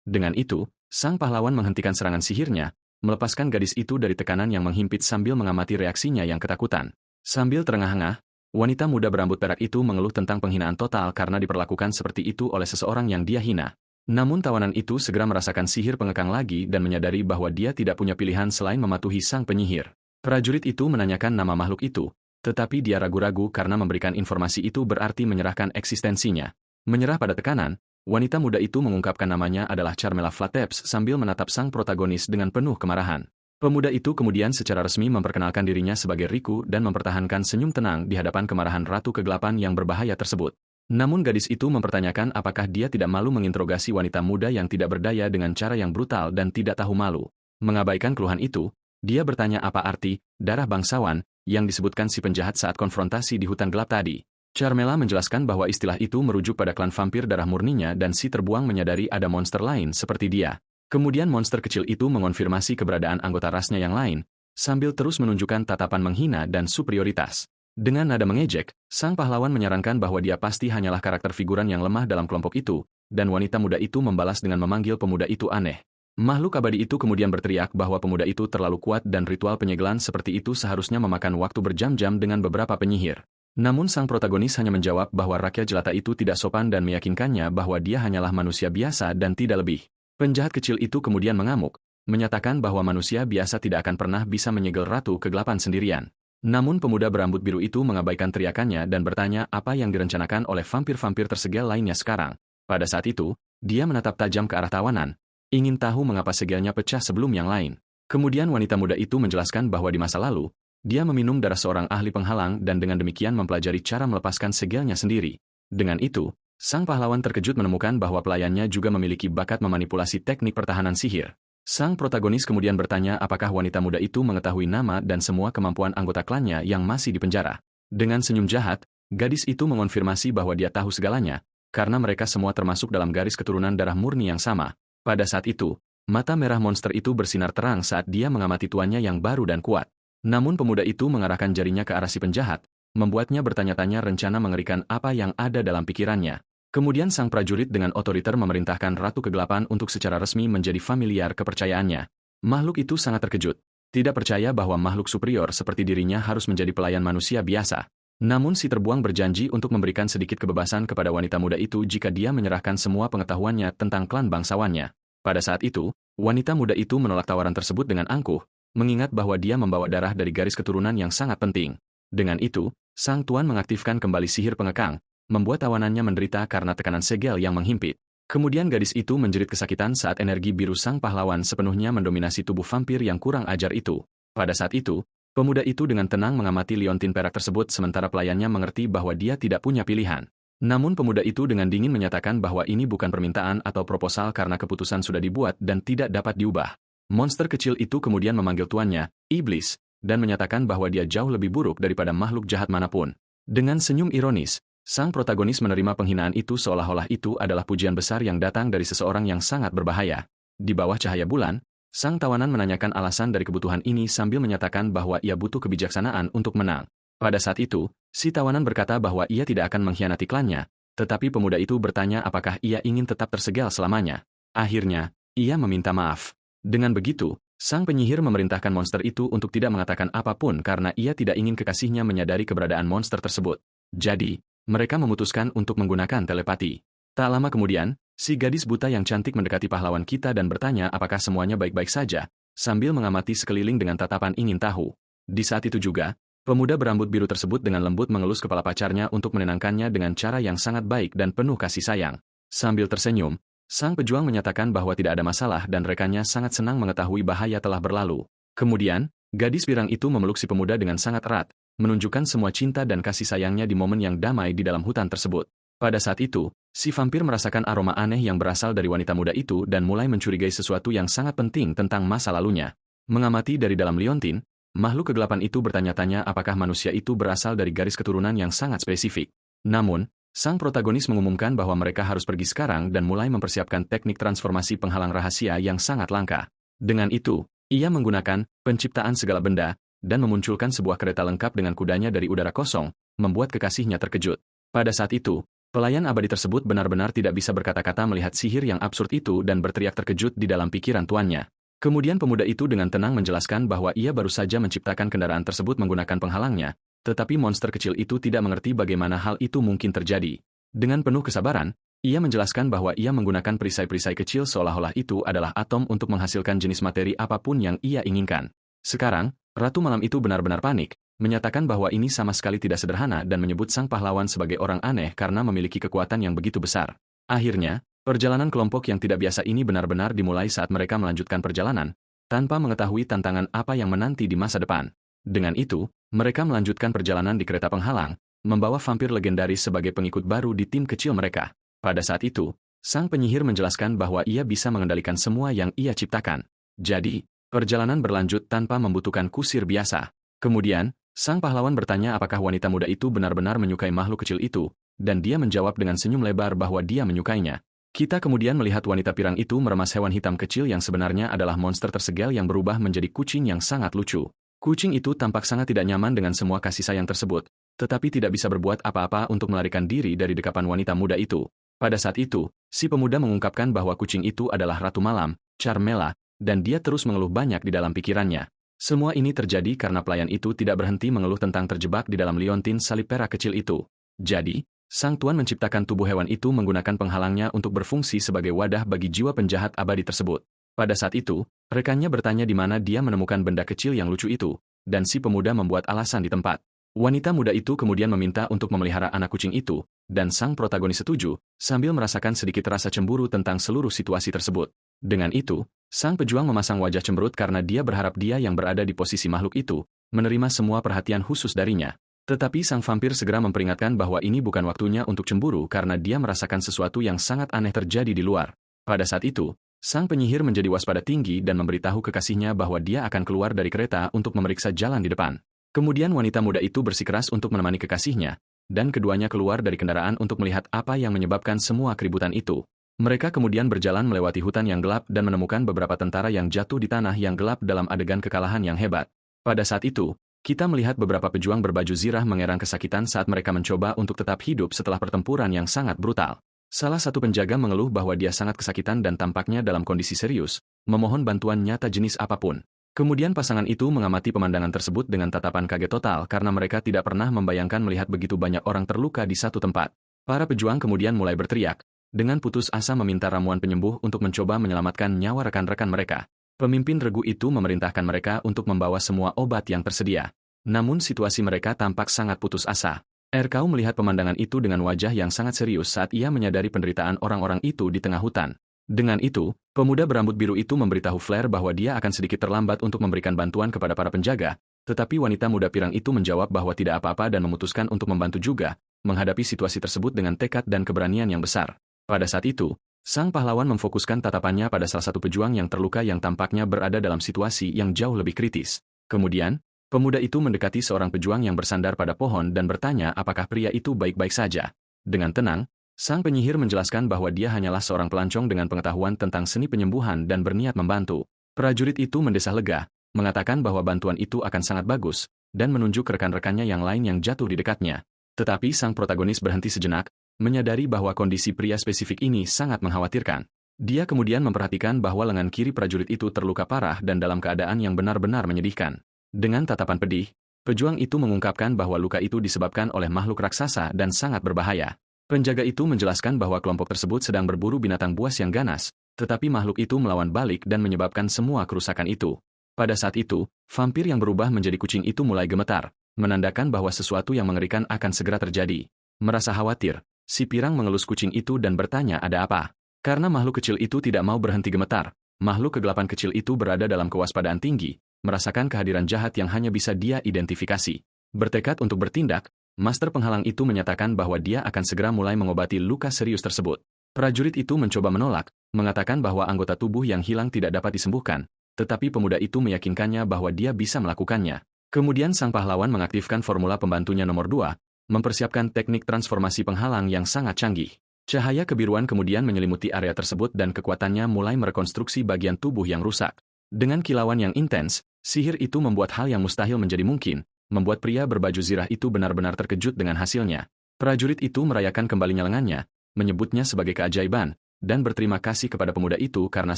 Dengan itu, sang pahlawan menghentikan serangan sihirnya, melepaskan gadis itu dari tekanan yang menghimpit sambil mengamati reaksinya yang ketakutan. Sambil terengah-engah, wanita muda berambut perak itu mengeluh tentang penghinaan total karena diperlakukan seperti itu oleh seseorang yang dia hina. Namun tawanan itu segera merasakan sihir pengekang lagi dan menyadari bahwa dia tidak punya pilihan selain mematuhi sang penyihir. Prajurit itu menanyakan nama makhluk itu, tetapi dia ragu-ragu karena memberikan informasi itu berarti menyerahkan eksistensinya. Menyerah pada tekanan, wanita muda itu mengungkapkan namanya adalah Charmela Flateps sambil menatap sang protagonis dengan penuh kemarahan. Pemuda itu kemudian secara resmi memperkenalkan dirinya sebagai Riku dan mempertahankan senyum tenang di hadapan kemarahan Ratu Kegelapan yang berbahaya tersebut. Namun gadis itu mempertanyakan apakah dia tidak malu menginterogasi wanita muda yang tidak berdaya dengan cara yang brutal dan tidak tahu malu. Mengabaikan keluhan itu, dia bertanya apa arti darah bangsawan yang disebutkan si penjahat saat konfrontasi di hutan gelap tadi. Charmela menjelaskan bahwa istilah itu merujuk pada klan vampir darah murninya dan si terbuang menyadari ada monster lain seperti dia. Kemudian monster kecil itu mengonfirmasi keberadaan anggota rasnya yang lain, sambil terus menunjukkan tatapan menghina dan superioritas. Dengan nada mengejek, sang pahlawan menyarankan bahwa dia pasti hanyalah karakter figuran yang lemah dalam kelompok itu, dan wanita muda itu membalas dengan memanggil pemuda itu aneh. Makhluk abadi itu kemudian berteriak bahwa pemuda itu terlalu kuat dan ritual penyegelan seperti itu seharusnya memakan waktu berjam-jam dengan beberapa penyihir. Namun sang protagonis hanya menjawab bahwa rakyat jelata itu tidak sopan dan meyakinkannya bahwa dia hanyalah manusia biasa dan tidak lebih. Penjahat kecil itu kemudian mengamuk, menyatakan bahwa manusia biasa tidak akan pernah bisa menyegel Ratu Kegelapan sendirian. Namun pemuda berambut biru itu mengabaikan teriakannya dan bertanya apa yang direncanakan oleh vampir-vampir tersegel lainnya sekarang. Pada saat itu, dia menatap tajam ke arah tawanan, ingin tahu mengapa segelnya pecah sebelum yang lain. Kemudian wanita muda itu menjelaskan bahwa di masa lalu, dia meminum darah seorang ahli penghalang dan dengan demikian mempelajari cara melepaskan segelnya sendiri. Dengan itu, sang pahlawan terkejut menemukan bahwa pelayannya juga memiliki bakat memanipulasi teknik pertahanan sihir. Sang protagonis kemudian bertanya apakah wanita muda itu mengetahui nama dan semua kemampuan anggota klannya yang masih di penjara. Dengan senyum jahat, gadis itu mengonfirmasi bahwa dia tahu segalanya, karena mereka semua termasuk dalam garis keturunan darah murni yang sama. Pada saat itu, mata merah monster itu bersinar terang saat dia mengamati tuannya yang baru dan kuat. Namun pemuda itu mengarahkan jarinya ke arah si penjahat, membuatnya bertanya-tanya rencana mengerikan apa yang ada dalam pikirannya. Kemudian sang prajurit dengan otoriter memerintahkan Ratu Kegelapan untuk secara resmi menjadi familiar kepercayaannya. Makhluk itu sangat terkejut, tidak percaya bahwa makhluk superior seperti dirinya harus menjadi pelayan manusia biasa. Namun si terbuang berjanji untuk memberikan sedikit kebebasan kepada wanita muda itu jika dia menyerahkan semua pengetahuannya tentang klan bangsawannya. Pada saat itu, wanita muda itu menolak tawaran tersebut dengan angkuh, mengingat bahwa dia membawa darah dari garis keturunan yang sangat penting. Dengan itu, sang tuan mengaktifkan kembali sihir pengekang, membuat tawanannya menderita karena tekanan segel yang menghimpit. Kemudian gadis itu menjerit kesakitan saat energi biru sang pahlawan sepenuhnya mendominasi tubuh vampir yang kurang ajar itu. Pada saat itu, pemuda itu dengan tenang mengamati liontin perak tersebut sementara pelayannya mengerti bahwa dia tidak punya pilihan. Namun pemuda itu dengan dingin menyatakan bahwa ini bukan permintaan atau proposal karena keputusan sudah dibuat dan tidak dapat diubah. Monster kecil itu kemudian memanggil tuannya, Iblis, dan menyatakan bahwa dia jauh lebih buruk daripada makhluk jahat manapun. Dengan senyum ironis, sang protagonis menerima penghinaan itu seolah-olah itu adalah pujian besar yang datang dari seseorang yang sangat berbahaya. Di bawah cahaya bulan, sang tawanan menanyakan alasan dari kebutuhan ini sambil menyatakan bahwa ia butuh kebijaksanaan untuk menang. Pada saat itu, si tawanan berkata bahwa ia tidak akan mengkhianati klannya, tetapi pemuda itu bertanya apakah ia ingin tetap tersegel selamanya. Akhirnya, ia meminta maaf. Dengan begitu, sang penyihir memerintahkan monster itu untuk tidak mengatakan apapun karena ia tidak ingin kekasihnya menyadari keberadaan monster tersebut. Jadi, mereka memutuskan untuk menggunakan telepati. Tak lama kemudian, si gadis buta yang cantik mendekati pahlawan kita dan bertanya apakah semuanya baik-baik saja, sambil mengamati sekeliling dengan tatapan ingin tahu. Di saat itu juga, pemuda berambut biru tersebut dengan lembut mengelus kepala pacarnya untuk menenangkannya dengan cara yang sangat baik dan penuh kasih sayang. Sambil tersenyum, sang pejuang menyatakan bahwa tidak ada masalah dan rekannya sangat senang mengetahui bahaya telah berlalu. Kemudian, gadis pirang itu memeluk si pemuda dengan sangat erat, menunjukkan semua cinta dan kasih sayangnya di momen yang damai di dalam hutan tersebut. Pada saat itu, si vampir merasakan aroma aneh yang berasal dari wanita muda itu dan mulai mencurigai sesuatu yang sangat penting tentang masa lalunya. Mengamati dari dalam liontin, makhluk kegelapan itu bertanya-tanya apakah manusia itu berasal dari garis keturunan yang sangat spesifik. Namun, sang protagonis mengumumkan bahwa mereka harus pergi sekarang dan mulai mempersiapkan teknik transformasi penghalang rahasia yang sangat langka. Dengan itu, ia menggunakan penciptaan segala benda dan memunculkan sebuah kereta lengkap dengan kudanya dari udara kosong, membuat kekasihnya terkejut. Pada saat itu, pelayan abadi tersebut benar-benar tidak bisa berkata-kata melihat sihir yang absurd itu dan berteriak terkejut di dalam pikiran tuannya. Kemudian pemuda itu dengan tenang menjelaskan bahwa ia baru saja menciptakan kendaraan tersebut menggunakan penghalangnya, tetapi monster kecil itu tidak mengerti bagaimana hal itu mungkin terjadi. Dengan penuh kesabaran, ia menjelaskan bahwa ia menggunakan perisai-perisai kecil seolah-olah itu adalah atom untuk menghasilkan jenis materi apapun yang ia inginkan. Sekarang, Ratu Malam itu benar-benar panik, menyatakan bahwa ini sama sekali tidak sederhana dan menyebut sang pahlawan sebagai orang aneh karena memiliki kekuatan yang begitu besar. Akhirnya, perjalanan kelompok yang tidak biasa ini benar-benar dimulai saat mereka melanjutkan perjalanan, tanpa mengetahui tantangan apa yang menanti di masa depan. Dengan itu, mereka melanjutkan perjalanan di kereta penghalang, membawa vampir legendaris sebagai pengikut baru di tim kecil mereka. Pada saat itu, sang penyihir menjelaskan bahwa ia bisa mengendalikan semua yang ia ciptakan. Jadi, perjalanan berlanjut tanpa membutuhkan kusir biasa. Kemudian, sang pahlawan bertanya apakah wanita muda itu benar-benar menyukai makhluk kecil itu, dan dia menjawab dengan senyum lebar bahwa dia menyukainya. Kita kemudian melihat wanita pirang itu meremas hewan hitam kecil yang sebenarnya adalah monster tersegel yang berubah menjadi kucing yang sangat lucu. Kucing itu tampak sangat tidak nyaman dengan semua kasih sayang tersebut, tetapi tidak bisa berbuat apa-apa untuk melarikan diri dari dekapan wanita muda itu. Pada saat itu, si pemuda mengungkapkan bahwa kucing itu adalah Ratu Malam, Carmela, dan dia terus mengeluh banyak di dalam pikirannya. Semua ini terjadi karena pelayan itu tidak berhenti mengeluh tentang terjebak di dalam liontin salib perak kecil itu. Jadi, sang tuan menciptakan tubuh hewan itu menggunakan penghalangnya untuk berfungsi sebagai wadah bagi jiwa penjahat abadi tersebut. Pada saat itu, rekannya bertanya di mana dia menemukan benda kecil yang lucu itu, dan si pemuda membuat alasan di tempat. Wanita muda itu kemudian meminta untuk memelihara anak kucing itu, dan sang protagonis setuju, sambil merasakan sedikit rasa cemburu tentang seluruh situasi tersebut. Dengan itu, sang pejuang memasang wajah cemberut karena dia berharap dia yang berada di posisi makhluk itu, menerima semua perhatian khusus darinya. Tetapi sang vampir segera memperingatkan bahwa ini bukan waktunya untuk cemburu karena dia merasakan sesuatu yang sangat aneh terjadi di luar. Pada saat itu, sang penyihir menjadi waspada tinggi dan memberitahu kekasihnya bahwa dia akan keluar dari kereta untuk memeriksa jalan di depan. Kemudian wanita muda itu bersikeras untuk menemani kekasihnya, dan keduanya keluar dari kendaraan untuk melihat apa yang menyebabkan semua keributan itu. Mereka kemudian berjalan melewati hutan yang gelap dan menemukan beberapa tentara yang jatuh di tanah yang gelap dalam adegan kekalahan yang hebat. Pada saat itu, kita melihat beberapa pejuang berbaju zirah mengerang kesakitan saat mereka mencoba untuk tetap hidup setelah pertempuran yang sangat brutal. Salah satu penjaga mengeluh bahwa dia sangat kesakitan dan tampaknya dalam kondisi serius, memohon bantuan nyata jenis apapun. Kemudian pasangan itu mengamati pemandangan tersebut dengan tatapan kaget total karena mereka tidak pernah membayangkan melihat begitu banyak orang terluka di satu tempat. Para pejuang kemudian mulai berteriak, dengan putus asa meminta ramuan penyembuh untuk mencoba menyelamatkan nyawa rekan-rekan mereka. Pemimpin regu itu memerintahkan mereka untuk membawa semua obat yang tersedia. Namun situasi mereka tampak sangat putus asa. Erkau melihat pemandangan itu dengan wajah yang sangat serius saat ia menyadari penderitaan orang-orang itu di tengah hutan. Dengan itu, pemuda berambut biru itu memberitahu Flare bahwa dia akan sedikit terlambat untuk memberikan bantuan kepada para penjaga, tetapi wanita muda pirang itu menjawab bahwa tidak apa-apa dan memutuskan untuk membantu juga, menghadapi situasi tersebut dengan tekad dan keberanian yang besar. Pada saat itu, sang pahlawan memfokuskan tatapannya pada salah satu pejuang yang terluka yang tampaknya berada dalam situasi yang jauh lebih kritis. Kemudian, pemuda itu mendekati seorang pejuang yang bersandar pada pohon dan bertanya apakah pria itu baik-baik saja. Dengan tenang, sang penyihir menjelaskan bahwa dia hanyalah seorang pelancong dengan pengetahuan tentang seni penyembuhan dan berniat membantu. Prajurit itu mendesah lega, mengatakan bahwa bantuan itu akan sangat bagus, dan menunjuk rekan-rekannya yang lain yang jatuh di dekatnya. Tetapi sang protagonis berhenti sejenak, menyadari bahwa kondisi pria spesifik ini sangat mengkhawatirkan. Dia kemudian memperhatikan bahwa lengan kiri prajurit itu terluka parah dan dalam keadaan yang benar-benar menyedihkan. Dengan tatapan pedih, pejuang itu mengungkapkan bahwa luka itu disebabkan oleh makhluk raksasa dan sangat berbahaya. Penjaga itu menjelaskan bahwa kelompok tersebut sedang berburu binatang buas yang ganas, tetapi makhluk itu melawan balik dan menyebabkan semua kerusakan itu. Pada saat itu, vampir yang berubah menjadi kucing itu mulai gemetar, menandakan bahwa sesuatu yang mengerikan akan segera terjadi. Merasa khawatir, si pirang mengelus kucing itu dan bertanya ada apa. Karena makhluk kecil itu tidak mau berhenti gemetar, makhluk kegelapan kecil itu berada dalam kewaspadaan tinggi, merasakan kehadiran jahat yang hanya bisa dia identifikasi. Bertekad untuk bertindak, Master penghalang itu menyatakan bahwa dia akan segera mulai mengobati luka serius tersebut. Prajurit itu mencoba menolak, mengatakan bahwa anggota tubuh yang hilang tidak dapat disembuhkan, tetapi pemuda itu meyakinkannya bahwa dia bisa melakukannya. Kemudian sang pahlawan mengaktifkan formula pembantunya nomor 2, mempersiapkan teknik transformasi penghalang yang sangat canggih. Cahaya kebiruan kemudian menyelimuti area tersebut dan kekuatannya mulai merekonstruksi bagian tubuh yang rusak. Dengan kilauan yang intens, sihir itu membuat hal yang mustahil menjadi mungkin, membuat pria berbaju zirah itu benar-benar terkejut dengan hasilnya. Prajurit itu merayakan kembalinya lengannya, menyebutnya sebagai keajaiban, dan berterima kasih kepada pemuda itu karena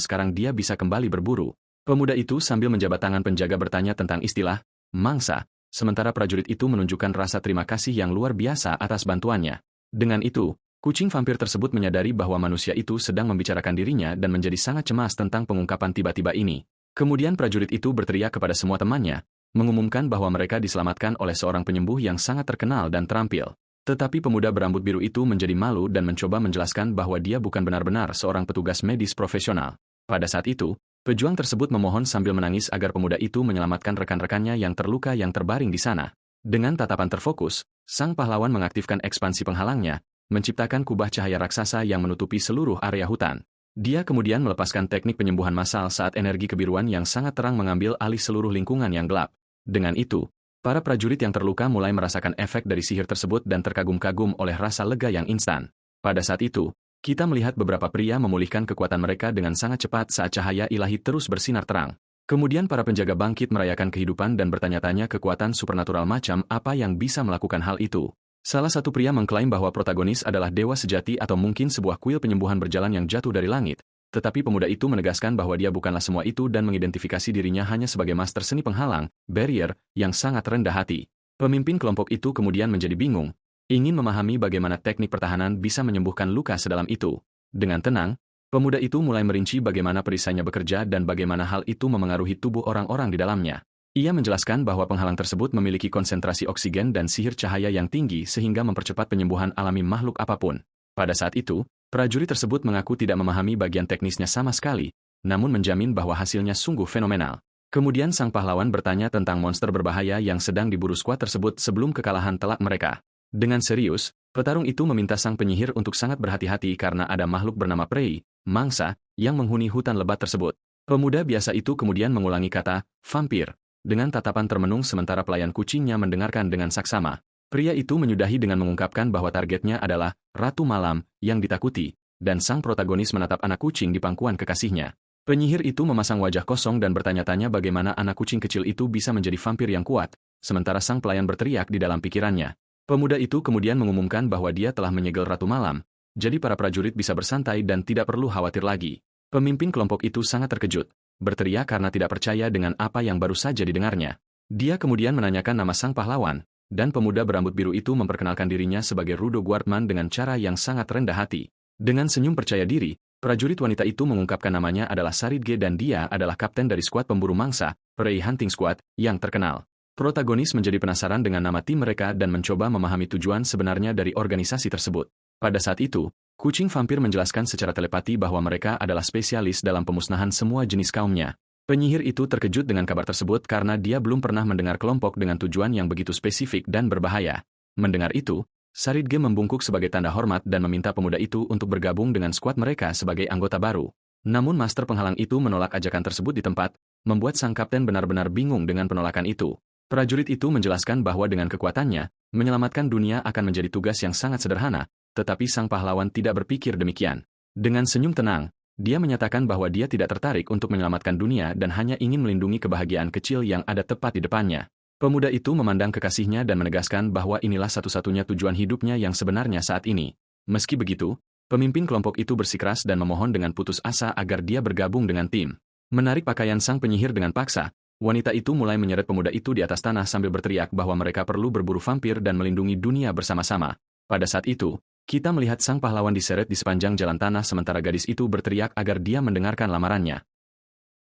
sekarang dia bisa kembali berburu. Pemuda itu sambil menjabat tangan penjaga bertanya tentang istilah mangsa, sementara prajurit itu menunjukkan rasa terima kasih yang luar biasa atas bantuannya. Dengan itu, kucing vampir tersebut menyadari bahwa manusia itu sedang membicarakan dirinya dan menjadi sangat cemas tentang pengungkapan tiba-tiba ini. Kemudian prajurit itu berteriak kepada semua temannya, mengumumkan bahwa mereka diselamatkan oleh seorang penyembuh yang sangat terkenal dan terampil. Tetapi pemuda berambut biru itu menjadi malu dan mencoba menjelaskan bahwa dia bukan benar-benar seorang petugas medis profesional. Pada saat itu, pejuang tersebut memohon sambil menangis agar pemuda itu menyelamatkan rekan-rekannya yang terluka yang terbaring di sana. Dengan tatapan terfokus, sang pahlawan mengaktifkan ekspansi penghalangnya, menciptakan kubah cahaya raksasa yang menutupi seluruh area hutan. Dia kemudian melepaskan teknik penyembuhan massal saat energi kebiruan yang sangat terang mengambil alih seluruh lingkungan yang gelap. Dengan itu, para prajurit yang terluka mulai merasakan efek dari sihir tersebut dan terkagum-kagum oleh rasa lega yang instan. Pada saat itu, kita melihat beberapa pria memulihkan kekuatan mereka dengan sangat cepat saat cahaya ilahi terus bersinar terang. Kemudian para penjaga bangkit merayakan kehidupan dan bertanya-tanya kekuatan supernatural macam apa yang bisa melakukan hal itu. Salah satu pria mengklaim bahwa protagonis adalah dewa sejati atau mungkin sebuah kuil penyembuhan berjalan yang jatuh dari langit, tetapi pemuda itu menegaskan bahwa dia bukanlah semua itu dan mengidentifikasi dirinya hanya sebagai master seni penghalang, barrier, yang sangat rendah hati. Pemimpin kelompok itu kemudian menjadi bingung, ingin memahami bagaimana teknik pertahanan bisa menyembuhkan luka sedalam itu. Dengan tenang, pemuda itu mulai merinci bagaimana perisainya bekerja dan bagaimana hal itu memengaruhi tubuh orang-orang di dalamnya. Ia menjelaskan bahwa penghalang tersebut memiliki konsentrasi oksigen dan sihir cahaya yang tinggi sehingga mempercepat penyembuhan alami makhluk apapun. Pada saat itu, prajurit tersebut mengaku tidak memahami bagian teknisnya sama sekali, namun menjamin bahwa hasilnya sungguh fenomenal. Kemudian sang pahlawan bertanya tentang monster berbahaya yang sedang diburu skuad tersebut sebelum kekalahan telak mereka. Dengan serius, petarung itu meminta sang penyihir untuk sangat berhati-hati karena ada makhluk bernama prey, mangsa, yang menghuni hutan lebat tersebut. Pemuda biasa itu kemudian mengulangi kata, vampir, dengan tatapan termenung sementara pelayan kucingnya mendengarkan dengan saksama. Pria itu menyudahi dengan mengungkapkan bahwa targetnya adalah Ratu Malam yang ditakuti, dan sang protagonis menatap anak kucing di pangkuan kekasihnya. Penyihir itu memasang wajah kosong dan bertanya-tanya bagaimana anak kucing kecil itu bisa menjadi vampir yang kuat, sementara sang pelayan berteriak di dalam pikirannya. Pemuda itu kemudian mengumumkan bahwa dia telah menyegel Ratu Malam, jadi para prajurit bisa bersantai dan tidak perlu khawatir lagi. Pemimpin kelompok itu sangat terkejut, berteriak karena tidak percaya dengan apa yang baru saja didengarnya. Dia kemudian menanyakan nama sang pahlawan, dan pemuda berambut biru itu memperkenalkan dirinya sebagai Rudo Guardman dengan cara yang sangat rendah hati. Dengan senyum percaya diri, prajurit wanita itu mengungkapkan namanya adalah Saridge dan dia adalah kapten dari skuad pemburu mangsa, Prey Hunting Squad, yang terkenal. Protagonis menjadi penasaran dengan nama tim mereka dan mencoba memahami tujuan sebenarnya dari organisasi tersebut. Pada saat itu, kucing vampir menjelaskan secara telepati bahwa mereka adalah spesialis dalam pemusnahan semua jenis kaumnya. Penyihir itu terkejut dengan kabar tersebut karena dia belum pernah mendengar kelompok dengan tujuan yang begitu spesifik dan berbahaya. Mendengar itu, Saridge membungkuk sebagai tanda hormat dan meminta pemuda itu untuk bergabung dengan skuad mereka sebagai anggota baru. Namun master penghalang itu menolak ajakan tersebut di tempat, membuat sang kapten benar-benar bingung dengan penolakan itu. Prajurit itu menjelaskan bahwa dengan kekuatannya, menyelamatkan dunia akan menjadi tugas yang sangat sederhana, tetapi sang pahlawan tidak berpikir demikian. Dengan senyum tenang, dia menyatakan bahwa dia tidak tertarik untuk menyelamatkan dunia dan hanya ingin melindungi kebahagiaan kecil yang ada tepat di depannya. Pemuda itu memandang kekasihnya dan menegaskan bahwa inilah satu-satunya tujuan hidupnya yang sebenarnya saat ini. Meski begitu, pemimpin kelompok itu bersikeras dan memohon dengan putus asa agar dia bergabung dengan tim. Menarik pakaian sang penyihir dengan paksa, wanita itu mulai menyeret pemuda itu di atas tanah sambil berteriak bahwa mereka perlu berburu vampir dan melindungi dunia bersama-sama. Pada saat itu, kita melihat sang pahlawan diseret di sepanjang jalan tanah sementara gadis itu berteriak agar dia mendengarkan lamarannya.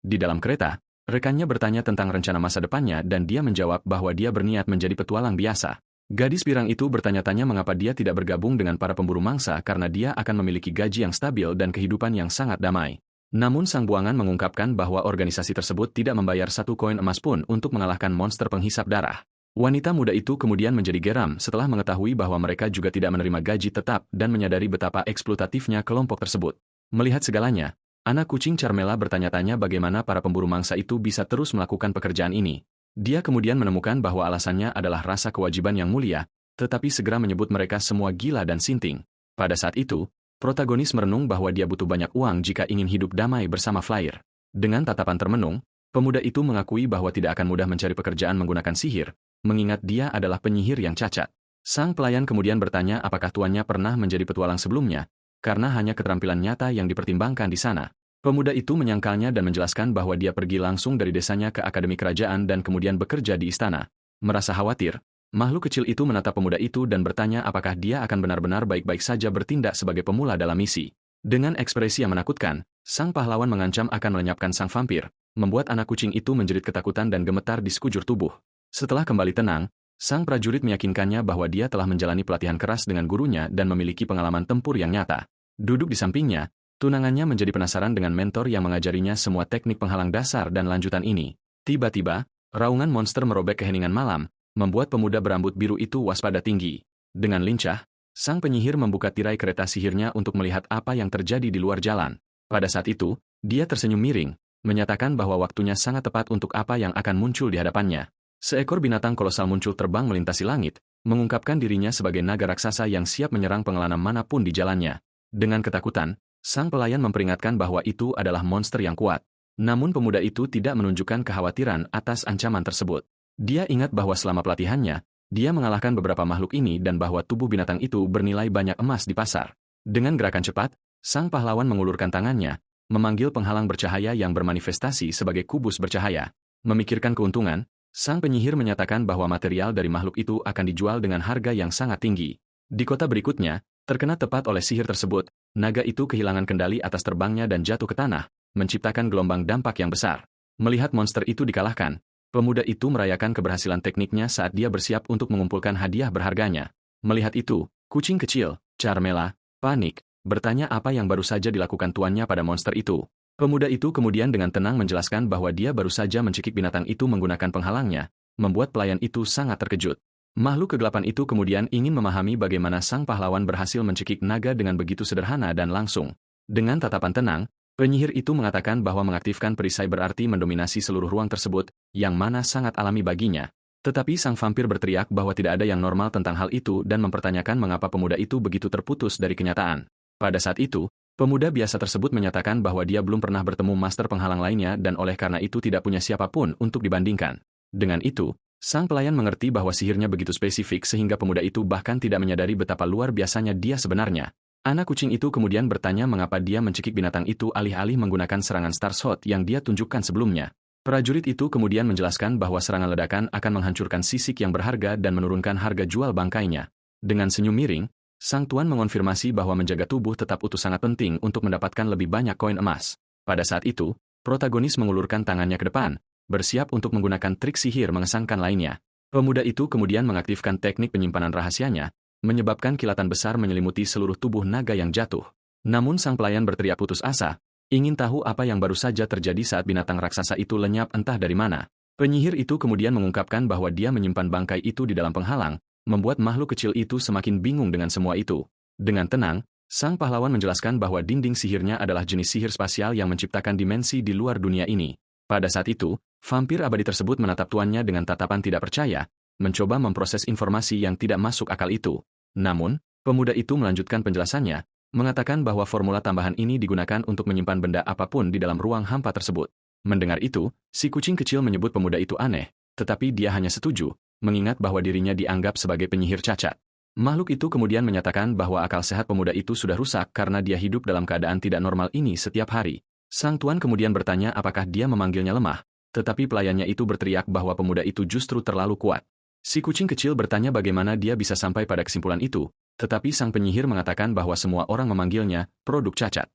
Di dalam kereta, rekannya bertanya tentang rencana masa depannya dan dia menjawab bahwa dia berniat menjadi petualang biasa. Gadis pirang itu bertanya-tanya mengapa dia tidak bergabung dengan para pemburu mangsa karena dia akan memiliki gaji yang stabil dan kehidupan yang sangat damai. Namun sang buangan mengungkapkan bahwa organisasi tersebut tidak membayar satu koin emas pun untuk mengalahkan monster penghisap darah. Wanita muda itu kemudian menjadi geram setelah mengetahui bahwa mereka juga tidak menerima gaji tetap dan menyadari betapa eksploitatifnya kelompok tersebut. Melihat segalanya, anak kucing Carmela bertanya-tanya bagaimana para pemburu mangsa itu bisa terus melakukan pekerjaan ini. Dia kemudian menemukan bahwa alasannya adalah rasa kewajiban yang mulia, tetapi segera menyebut mereka semua gila dan sinting. Pada saat itu, protagonis merenung bahwa dia butuh banyak uang jika ingin hidup damai bersama Flyer. Dengan tatapan termenung, pemuda itu mengakui bahwa tidak akan mudah mencari pekerjaan menggunakan sihir, mengingat dia adalah penyihir yang cacat. Sang pelayan kemudian bertanya apakah tuannya pernah menjadi petualang sebelumnya, karena hanya keterampilan nyata yang dipertimbangkan di sana. Pemuda itu menyangkalnya dan menjelaskan bahwa dia pergi langsung dari desanya ke akademi kerajaan dan kemudian bekerja di istana. Merasa khawatir, makhluk kecil itu menatap pemuda itu dan bertanya apakah dia akan benar-benar baik-baik saja bertindak sebagai pemula dalam misi. Dengan ekspresi yang menakutkan, sang pahlawan mengancam akan melenyapkan sang vampir, membuat anak kucing itu menjerit ketakutan dan gemetar di sekujur tubuh. Setelah kembali tenang, sang prajurit meyakinkannya bahwa dia telah menjalani pelatihan keras dengan gurunya dan memiliki pengalaman tempur yang nyata. Duduk di sampingnya, tunangannya menjadi penasaran dengan mentor yang mengajarinya semua teknik penghalang dasar dan lanjutan ini. Tiba-tiba, raungan monster merobek keheningan malam, membuat pemuda berambut biru itu waspada tinggi. Dengan lincah, sang penyihir membuka tirai kereta sihirnya untuk melihat apa yang terjadi di luar jalan. Pada saat itu, dia tersenyum miring, menyatakan bahwa waktunya sangat tepat untuk apa yang akan muncul di hadapannya. Seekor binatang kolosal muncul terbang melintasi langit, mengungkapkan dirinya sebagai naga raksasa yang siap menyerang pengelana manapun di jalannya. Dengan ketakutan, sang pelayan memperingatkan bahwa itu adalah monster yang kuat. Namun pemuda itu tidak menunjukkan kekhawatiran atas ancaman tersebut. Dia ingat bahwa selama pelatihannya, dia mengalahkan beberapa makhluk ini dan bahwa tubuh binatang itu bernilai banyak emas di pasar. Dengan gerakan cepat, sang pahlawan mengulurkan tangannya, memanggil penghalang bercahaya yang bermanifestasi sebagai kubus bercahaya. Memikirkan keuntungan, sang penyihir menyatakan bahwa material dari makhluk itu akan dijual dengan harga yang sangat tinggi. Di kota berikutnya, terkena tepat oleh sihir tersebut, naga itu kehilangan kendali atas terbangnya dan jatuh ke tanah, menciptakan gelombang dampak yang besar. Melihat monster itu dikalahkan, pemuda itu merayakan keberhasilan tekniknya saat dia bersiap untuk mengumpulkan hadiah berharganya. Melihat itu, kucing kecil, Carmela, panik, bertanya apa yang baru saja dilakukan tuannya pada monster itu. Pemuda itu kemudian dengan tenang menjelaskan bahwa dia baru saja mencekik binatang itu menggunakan penghalangnya, membuat pelayan itu sangat terkejut. Makhluk kegelapan itu kemudian ingin memahami bagaimana sang pahlawan berhasil mencekik naga dengan begitu sederhana dan langsung. Dengan tatapan tenang, penyihir itu mengatakan bahwa mengaktifkan perisai berarti mendominasi seluruh ruang tersebut, yang mana sangat alami baginya. Tetapi sang vampir berteriak bahwa tidak ada yang normal tentang hal itu dan mempertanyakan mengapa pemuda itu begitu terputus dari kenyataan. Pada saat itu, pemuda biasa tersebut menyatakan bahwa dia belum pernah bertemu master penghalang lainnya dan oleh karena itu tidak punya siapapun untuk dibandingkan. Dengan itu, sang pelayan mengerti bahwa sihirnya begitu spesifik sehingga pemuda itu bahkan tidak menyadari betapa luar biasanya dia sebenarnya. Anak kucing itu kemudian bertanya mengapa dia mencekik binatang itu alih-alih menggunakan serangan Star Shot yang dia tunjukkan sebelumnya. Prajurit itu kemudian menjelaskan bahwa serangan ledakan akan menghancurkan sisik yang berharga dan menurunkan harga jual bangkainya. Dengan senyum miring, sang tuan mengonfirmasi bahwa menjaga tubuh tetap utuh sangat penting untuk mendapatkan lebih banyak koin emas. Pada saat itu, protagonis mengulurkan tangannya ke depan, bersiap untuk menggunakan trik sihir mengesankan lainnya. Pemuda itu kemudian mengaktifkan teknik penyimpanan rahasianya, menyebabkan kilatan besar menyelimuti seluruh tubuh naga yang jatuh. Namun sang pelayan berteriak putus asa, ingin tahu apa yang baru saja terjadi saat binatang raksasa itu lenyap entah dari mana. Penyihir itu kemudian mengungkapkan bahwa dia menyimpan bangkai itu di dalam penghalang, membuat makhluk kecil itu semakin bingung dengan semua itu. Dengan tenang, sang pahlawan menjelaskan bahwa dinding sihirnya adalah jenis sihir spasial yang menciptakan dimensi di luar dunia ini. Pada saat itu, vampir abadi tersebut menatap tuannya dengan tatapan tidak percaya, mencoba memproses informasi yang tidak masuk akal itu. Namun, pemuda itu melanjutkan penjelasannya, mengatakan bahwa formula tambahan ini digunakan untuk menyimpan benda apapun di dalam ruang hampa tersebut. Mendengar itu, si kucing kecil menyebut pemuda itu aneh, tetapi dia hanya setuju, mengingat bahwa dirinya dianggap sebagai penyihir cacat. Makhluk itu kemudian menyatakan bahwa akal sehat pemuda itu sudah rusak karena dia hidup dalam keadaan tidak normal ini setiap hari. Sang tuan kemudian bertanya apakah dia memanggilnya lemah, tetapi pelayannya itu berteriak bahwa pemuda itu justru terlalu kuat. Si kucing kecil bertanya bagaimana dia bisa sampai pada kesimpulan itu, tetapi sang penyihir mengatakan bahwa semua orang memanggilnya produk cacat.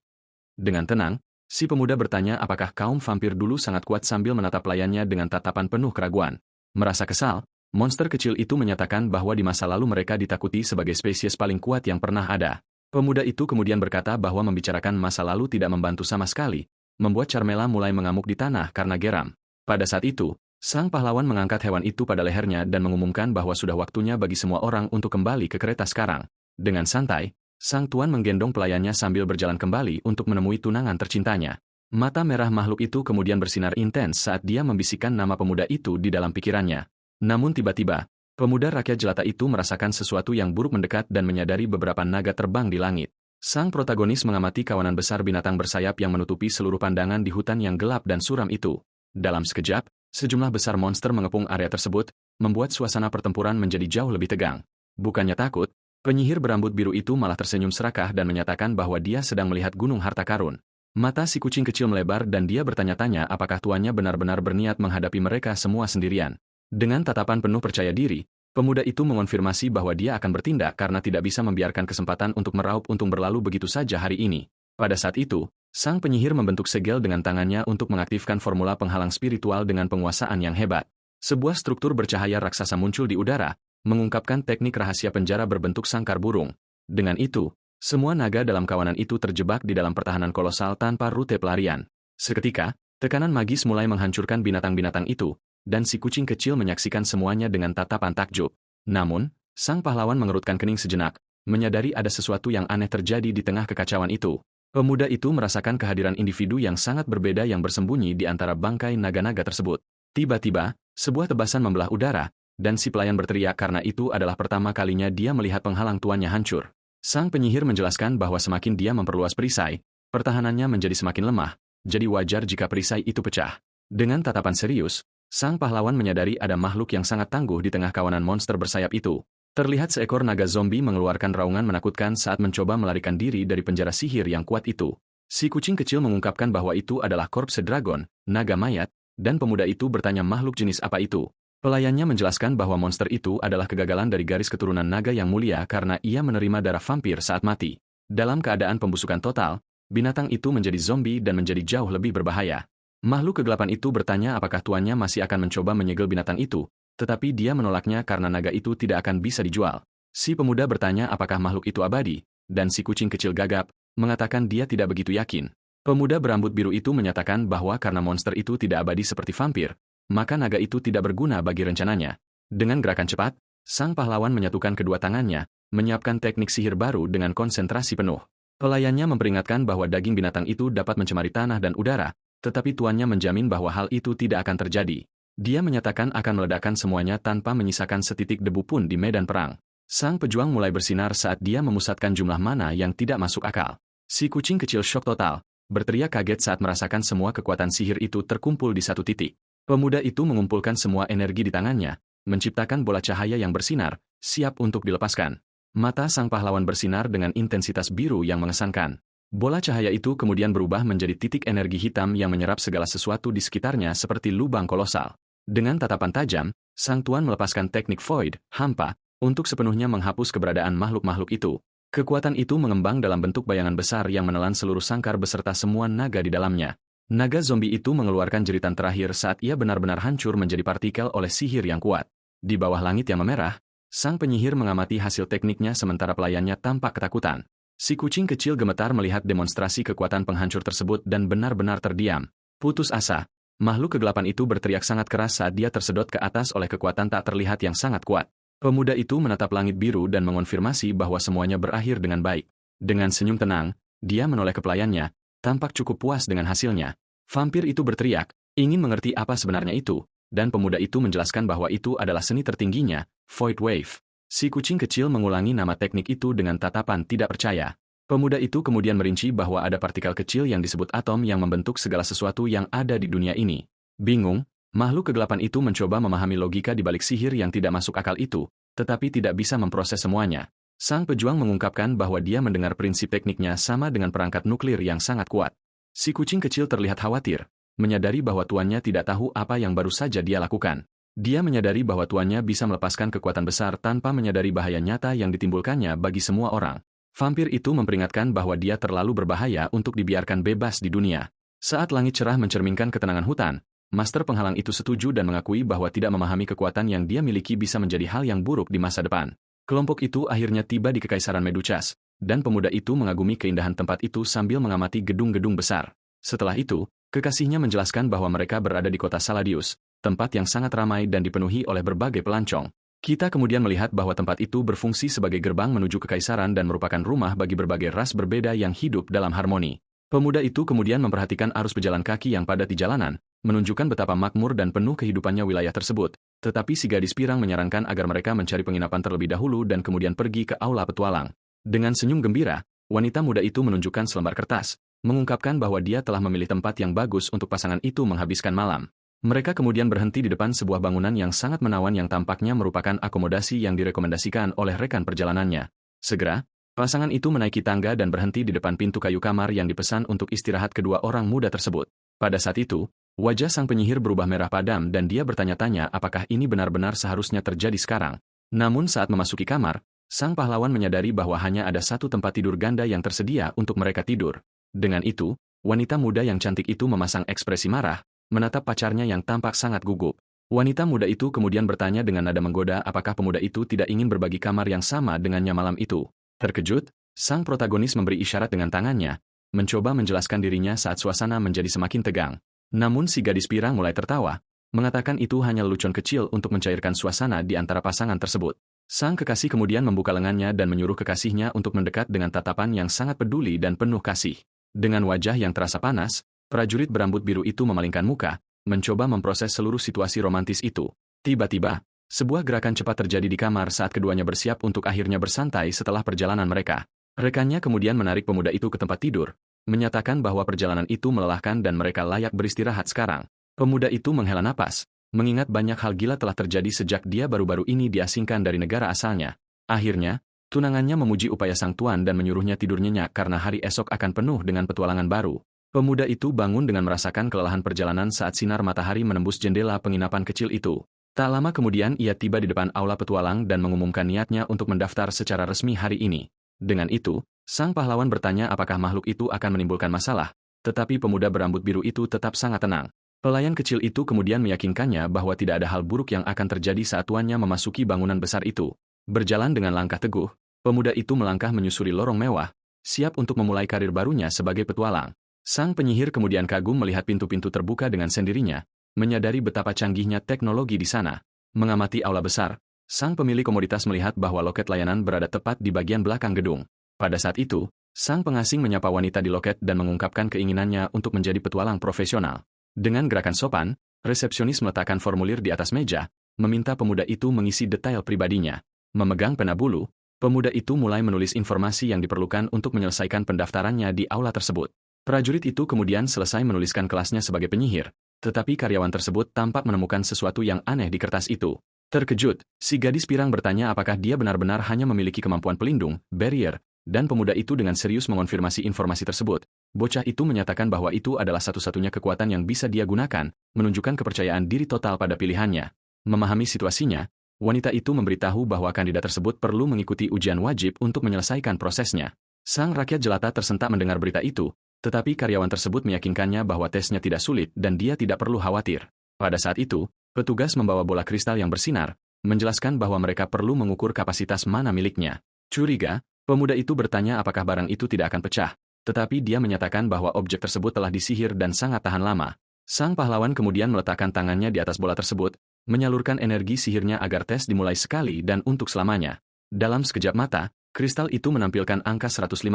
Dengan tenang, si pemuda bertanya apakah kaum vampir dulu sangat kuat sambil menatap pelayannya dengan tatapan penuh keraguan. Merasa kesal, monster kecil itu menyatakan bahwa di masa lalu mereka ditakuti sebagai spesies paling kuat yang pernah ada. Pemuda itu kemudian berkata bahwa membicarakan masa lalu tidak membantu sama sekali, membuat Carmela mulai mengamuk di tanah karena geram. Pada saat itu, sang pahlawan mengangkat hewan itu pada lehernya dan mengumumkan bahwa sudah waktunya bagi semua orang untuk kembali ke kereta sekarang. Dengan santai, sang tuan menggendong pelayannya sambil berjalan kembali untuk menemui tunangan tercintanya. Mata merah makhluk itu kemudian bersinar intens saat dia membisikkan nama pemuda itu di dalam pikirannya. Namun tiba-tiba, pemuda rakyat jelata itu merasakan sesuatu yang buruk mendekat dan menyadari beberapa naga terbang di langit. Sang protagonis mengamati kawanan besar binatang bersayap yang menutupi seluruh pandangan di hutan yang gelap dan suram itu. Dalam sekejap, sejumlah besar monster mengepung area tersebut, membuat suasana pertempuran menjadi jauh lebih tegang. Bukannya takut, penyihir berambut biru itu malah tersenyum serakah dan menyatakan bahwa dia sedang melihat gunung harta karun. Mata si kucing kecil melebar dan dia bertanya-tanya apakah tuannya benar-benar berniat menghadapi mereka semua sendirian. Dengan tatapan penuh percaya diri, pemuda itu mengonfirmasi bahwa dia akan bertindak karena tidak bisa membiarkan kesempatan untuk meraup untung berlalu begitu saja hari ini. Pada saat itu, sang penyihir membentuk segel dengan tangannya untuk mengaktifkan formula penghalang spiritual dengan penguasaan yang hebat. Sebuah struktur bercahaya raksasa muncul di udara, mengungkapkan teknik rahasia penjara berbentuk sangkar burung. Dengan itu, semua naga dalam kawanan itu terjebak di dalam pertahanan kolosal tanpa rute pelarian. Seketika, tekanan magis mulai menghancurkan binatang-binatang itu, dan si kucing kecil menyaksikan semuanya dengan tatapan takjub. Namun, sang pahlawan mengerutkan kening sejenak, menyadari ada sesuatu yang aneh terjadi di tengah kekacauan itu. Pemuda itu merasakan kehadiran individu yang sangat berbeda yang bersembunyi di antara bangkai naga-naga tersebut. Tiba-tiba, sebuah tebasan membelah udara, dan si pelayan berteriak karena itu adalah pertama kalinya dia melihat penghalang tuannya hancur. Sang penyihir menjelaskan bahwa semakin dia memperluas perisai, pertahanannya menjadi semakin lemah, jadi wajar jika perisai itu pecah. Dengan tatapan serius, sang pahlawan menyadari ada makhluk yang sangat tangguh di tengah kawanan monster bersayap itu. Terlihat seekor naga zombie mengeluarkan raungan menakutkan saat mencoba melarikan diri dari penjara sihir yang kuat itu. Si kucing kecil mengungkapkan bahwa itu adalah korpse dragon, naga mayat, dan pemuda itu bertanya makhluk jenis apa itu. Pelayannya menjelaskan bahwa monster itu adalah kegagalan dari garis keturunan naga yang mulia karena ia menerima darah vampir saat mati. Dalam keadaan pembusukan total, binatang itu menjadi zombie dan menjadi jauh lebih berbahaya. Makhluk kegelapan itu bertanya apakah tuannya masih akan mencoba menyegel binatang itu, tetapi dia menolaknya karena naga itu tidak akan bisa dijual. Si pemuda bertanya apakah makhluk itu abadi, dan si kucing kecil gagap, mengatakan dia tidak begitu yakin. Pemuda berambut biru itu menyatakan bahwa karena monster itu tidak abadi seperti vampir, maka naga itu tidak berguna bagi rencananya. Dengan gerakan cepat, sang pahlawan menyatukan kedua tangannya, menyiapkan teknik sihir baru dengan konsentrasi penuh. Pelayannya memperingatkan bahwa daging binatang itu dapat mencemari tanah dan udara, tetapi tuannya menjamin bahwa hal itu tidak akan terjadi. Dia menyatakan akan meledakkan semuanya tanpa menyisakan setitik debu pun di medan perang. Sang pejuang mulai bersinar saat dia memusatkan jumlah mana yang tidak masuk akal. Si kucing kecil syok total, berteriak kaget saat merasakan semua kekuatan sihir itu terkumpul di satu titik. Pemuda itu mengumpulkan semua energi di tangannya, menciptakan bola cahaya yang bersinar, siap untuk dilepaskan. Mata sang pahlawan bersinar dengan intensitas biru yang mengesankan. Bola cahaya itu kemudian berubah menjadi titik energi hitam yang menyerap segala sesuatu di sekitarnya seperti lubang kolosal. Dengan tatapan tajam, sang tuan melepaskan teknik void, hampa, untuk sepenuhnya menghapus keberadaan makhluk-makhluk itu. Kekuatan itu mengembang dalam bentuk bayangan besar yang menelan seluruh sangkar beserta semua naga di dalamnya. Naga zombie itu mengeluarkan jeritan terakhir saat ia benar-benar hancur menjadi partikel oleh sihir yang kuat. Di bawah langit yang memerah, sang penyihir mengamati hasil tekniknya sementara pelayannya tampak ketakutan. Si kucing kecil gemetar melihat demonstrasi kekuatan penghancur tersebut dan benar-benar terdiam. Putus asa, makhluk kegelapan itu berteriak sangat keras saat dia tersedot ke atas oleh kekuatan tak terlihat yang sangat kuat. Pemuda itu menatap langit biru dan mengonfirmasi bahwa semuanya berakhir dengan baik. Dengan senyum tenang, dia menoleh ke pelayannya, tampak cukup puas dengan hasilnya. Vampir itu berteriak, ingin mengerti apa sebenarnya itu, dan pemuda itu menjelaskan bahwa itu adalah seni tertingginya, Void Wave. Si kucing kecil mengulangi nama teknik itu dengan tatapan tidak percaya. Pemuda itu kemudian merinci bahwa ada partikel kecil yang disebut atom yang membentuk segala sesuatu yang ada di dunia ini. Bingung, makhluk kegelapan itu mencoba memahami logika di balik sihir yang tidak masuk akal itu, tetapi tidak bisa memproses semuanya. Sang pejuang mengungkapkan bahwa dia mendengar prinsip tekniknya sama dengan perangkat nuklir yang sangat kuat. Si kucing kecil terlihat khawatir, menyadari bahwa tuannya tidak tahu apa yang baru saja dia lakukan. Dia menyadari bahwa tuannya bisa melepaskan kekuatan besar tanpa menyadari bahaya nyata yang ditimbulkannya bagi semua orang. Vampir itu memperingatkan bahwa dia terlalu berbahaya untuk dibiarkan bebas di dunia. Saat langit cerah mencerminkan ketenangan hutan, Master penghalang itu setuju dan mengakui bahwa tidak memahami kekuatan yang dia miliki bisa menjadi hal yang buruk di masa depan. Kelompok itu akhirnya tiba di Kekaisaran Meducas, dan pemuda itu mengagumi keindahan tempat itu sambil mengamati gedung-gedung besar. Setelah itu, kekasihnya menjelaskan bahwa mereka berada di kota Saladius, tempat yang sangat ramai dan dipenuhi oleh berbagai pelancong. Kita kemudian melihat bahwa tempat itu berfungsi sebagai gerbang menuju kekaisaran dan merupakan rumah bagi berbagai ras berbeda yang hidup dalam harmoni. Pemuda itu kemudian memperhatikan arus pejalan kaki yang padat di jalanan, menunjukkan betapa makmur dan penuh kehidupannya wilayah tersebut, tetapi si gadis pirang menyarankan agar mereka mencari penginapan terlebih dahulu dan kemudian pergi ke aula petualang. Dengan senyum gembira, wanita muda itu menunjukkan selembar kertas, mengungkapkan bahwa dia telah memilih tempat yang bagus untuk pasangan itu menghabiskan malam. Mereka kemudian berhenti di depan sebuah bangunan yang sangat menawan yang tampaknya merupakan akomodasi yang direkomendasikan oleh rekan perjalanannya. Segera, pasangan itu menaiki tangga dan berhenti di depan pintu kayu kamar yang dipesan untuk istirahat kedua orang muda tersebut. Pada saat itu, wajah sang penyihir berubah merah padam dan dia bertanya-tanya apakah ini benar-benar seharusnya terjadi sekarang. Namun saat memasuki kamar, sang pahlawan menyadari bahwa hanya ada satu tempat tidur ganda yang tersedia untuk mereka tidur. Dengan itu, wanita muda yang cantik itu memasang ekspresi marah, menatap pacarnya yang tampak sangat gugup. Wanita muda itu kemudian bertanya dengan nada menggoda apakah pemuda itu tidak ingin berbagi kamar yang sama dengannya malam itu. Terkejut, sang protagonis memberi isyarat dengan tangannya, mencoba menjelaskan dirinya saat suasana menjadi semakin tegang. Namun si gadis pirang mulai tertawa, mengatakan itu hanya lelucon kecil untuk mencairkan suasana di antara pasangan tersebut. Sang kekasih kemudian membuka lengannya dan menyuruh kekasihnya untuk mendekat dengan tatapan yang sangat peduli dan penuh kasih. Dengan wajah yang terasa panas, prajurit berambut biru itu memalingkan muka, mencoba memproses seluruh situasi romantis itu. Tiba-tiba, sebuah gerakan cepat terjadi di kamar saat keduanya bersiap untuk akhirnya bersantai setelah perjalanan mereka. Rekannya kemudian menarik pemuda itu ke tempat tidur, menyatakan bahwa perjalanan itu melelahkan dan mereka layak beristirahat sekarang. Pemuda itu menghela napas, mengingat banyak hal gila telah terjadi sejak dia baru-baru ini diasingkan dari negara asalnya. Akhirnya, tunangannya memuji upaya sang tuan dan menyuruhnya tidur nyenyak karena hari esok akan penuh dengan petualangan baru. Pemuda itu bangun dengan merasakan kelelahan perjalanan saat sinar matahari menembus jendela penginapan kecil itu. Tak lama kemudian ia tiba di depan aula petualang dan mengumumkan niatnya untuk mendaftar secara resmi hari ini. Dengan itu, sang pahlawan bertanya apakah makhluk itu akan menimbulkan masalah, tetapi pemuda berambut biru itu tetap sangat tenang. Pelayan kecil itu kemudian meyakinkannya bahwa tidak ada hal buruk yang akan terjadi saat tuannya memasuki bangunan besar itu. Berjalan dengan langkah teguh, pemuda itu melangkah menyusuri lorong mewah, siap untuk memulai karir barunya sebagai petualang. Sang penyihir kemudian kagum melihat pintu-pintu terbuka dengan sendirinya, menyadari betapa canggihnya teknologi di sana. Mengamati aula besar, sang pemilik komoditas melihat bahwa loket layanan berada tepat di bagian belakang gedung. Pada saat itu, sang pengasing menyapa wanita di loket dan mengungkapkan keinginannya untuk menjadi petualang profesional. Dengan gerakan sopan, resepsionis meletakkan formulir di atas meja, meminta pemuda itu mengisi detail pribadinya. Memegang pena bulu, pemuda itu mulai menulis informasi yang diperlukan untuk menyelesaikan pendaftarannya di aula tersebut. Prajurit itu kemudian selesai menuliskan kelasnya sebagai penyihir, tetapi karyawan tersebut tampak menemukan sesuatu yang aneh di kertas itu. Terkejut, si gadis pirang bertanya apakah dia benar-benar hanya memiliki kemampuan pelindung, barrier, dan pemuda itu dengan serius mengonfirmasi informasi tersebut. Bocah itu menyatakan bahwa itu adalah satu-satunya kekuatan yang bisa dia gunakan, menunjukkan kepercayaan diri total pada pilihannya. Memahami situasinya, wanita itu memberitahu bahwa kandidat tersebut perlu mengikuti ujian wajib untuk menyelesaikan prosesnya. Sang rakyat jelata tersentak mendengar berita itu, tetapi karyawan tersebut meyakinkannya bahwa tesnya tidak sulit dan dia tidak perlu khawatir. Pada saat itu, petugas membawa bola kristal yang bersinar, menjelaskan bahwa mereka perlu mengukur kapasitas mana miliknya. Curiga, pemuda itu bertanya apakah barang itu tidak akan pecah, tetapi dia menyatakan bahwa objek tersebut telah disihir dan sangat tahan lama. Sang pahlawan kemudian meletakkan tangannya di atas bola tersebut, menyalurkan energi sihirnya agar tes dimulai sekali dan untuk selamanya. Dalam sekejap mata, kristal itu menampilkan angka 150,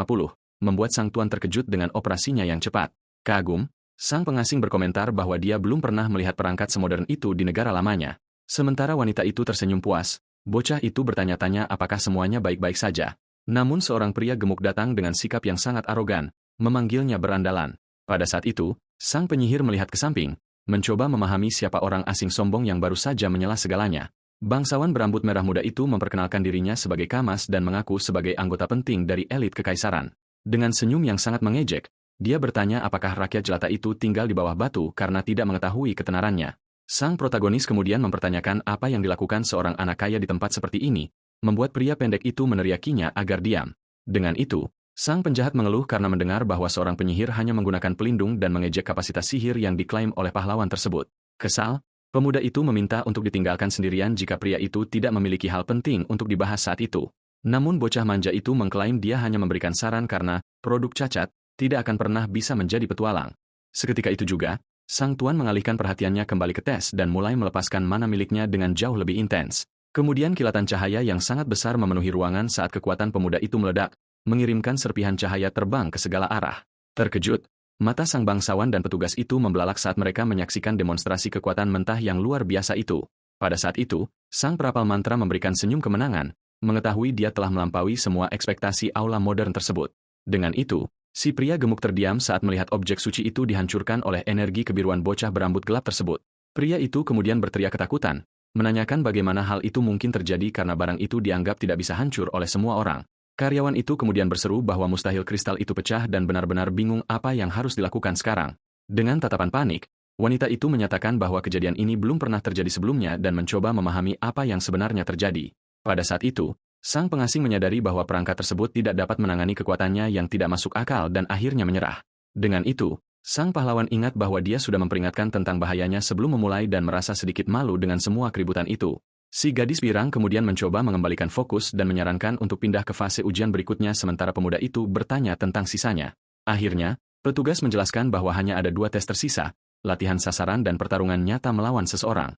membuat sang tuan terkejut dengan operasinya yang cepat. Kagum, sang pengasing berkomentar bahwa dia belum pernah melihat perangkat semodern itu di negara lamanya. Sementara wanita itu tersenyum puas, bocah itu bertanya-tanya apakah semuanya baik-baik saja. Namun seorang pria gemuk datang dengan sikap yang sangat arogan, memanggilnya berandalan. Pada saat itu, sang penyihir melihat ke samping, mencoba memahami siapa orang asing sombong yang baru saja menyela segalanya. Bangsawan berambut merah muda itu memperkenalkan dirinya sebagai Kamas dan mengaku sebagai anggota penting dari elit kekaisaran. Dengan senyum yang sangat mengejek, dia bertanya apakah rakyat jelata itu tinggal di bawah batu karena tidak mengetahui ketenarannya. Sang protagonis kemudian mempertanyakan apa yang dilakukan seorang anak kaya di tempat seperti ini, membuat pria pendek itu meneriakinya agar diam. Dengan itu, sang penjahat mengeluh karena mendengar bahwa seorang penyihir hanya menggunakan pelindung dan mengejek kapasitas sihir yang diklaim oleh pahlawan tersebut. Kesal, pemuda itu meminta untuk ditinggalkan sendirian jika pria itu tidak memiliki hal penting untuk dibahas saat itu. Namun bocah manja itu mengklaim dia hanya memberikan saran karena produk cacat tidak akan pernah bisa menjadi petualang. Seketika itu juga, sang tuan mengalihkan perhatiannya kembali ke tes dan mulai melepaskan mana miliknya dengan jauh lebih intens. Kemudian kilatan cahaya yang sangat besar memenuhi ruangan saat kekuatan pemuda itu meledak, mengirimkan serpihan cahaya terbang ke segala arah. Terkejut, mata sang bangsawan dan petugas itu membelalak saat mereka menyaksikan demonstrasi kekuatan mentah yang luar biasa itu. Pada saat itu, sang perapal mantra memberikan senyum kemenangan, mengetahui dia telah melampaui semua ekspektasi aula modern tersebut. Dengan itu, si pria gemuk terdiam saat melihat objek suci itu dihancurkan oleh energi kebiruan bocah berambut gelap tersebut. Pria itu kemudian berteriak ketakutan, menanyakan bagaimana hal itu mungkin terjadi karena barang itu dianggap tidak bisa hancur oleh semua orang. Karyawan itu kemudian berseru bahwa mustahil kristal itu pecah dan benar-benar bingung apa yang harus dilakukan sekarang. Dengan tatapan panik, wanita itu menyatakan bahwa kejadian ini belum pernah terjadi sebelumnya dan mencoba memahami apa yang sebenarnya terjadi. Pada saat itu, sang pengasing menyadari bahwa perangkat tersebut tidak dapat menangani kekuatannya yang tidak masuk akal dan akhirnya menyerah. Dengan itu, sang pahlawan ingat bahwa dia sudah memperingatkan tentang bahayanya sebelum memulai dan merasa sedikit malu dengan semua keributan itu. Si gadis pirang kemudian mencoba mengembalikan fokus dan menyarankan untuk pindah ke fase ujian berikutnya sementara pemuda itu bertanya tentang sisanya. Akhirnya, petugas menjelaskan bahwa hanya ada 2 tes tersisa, latihan sasaran dan pertarungan nyata melawan seseorang.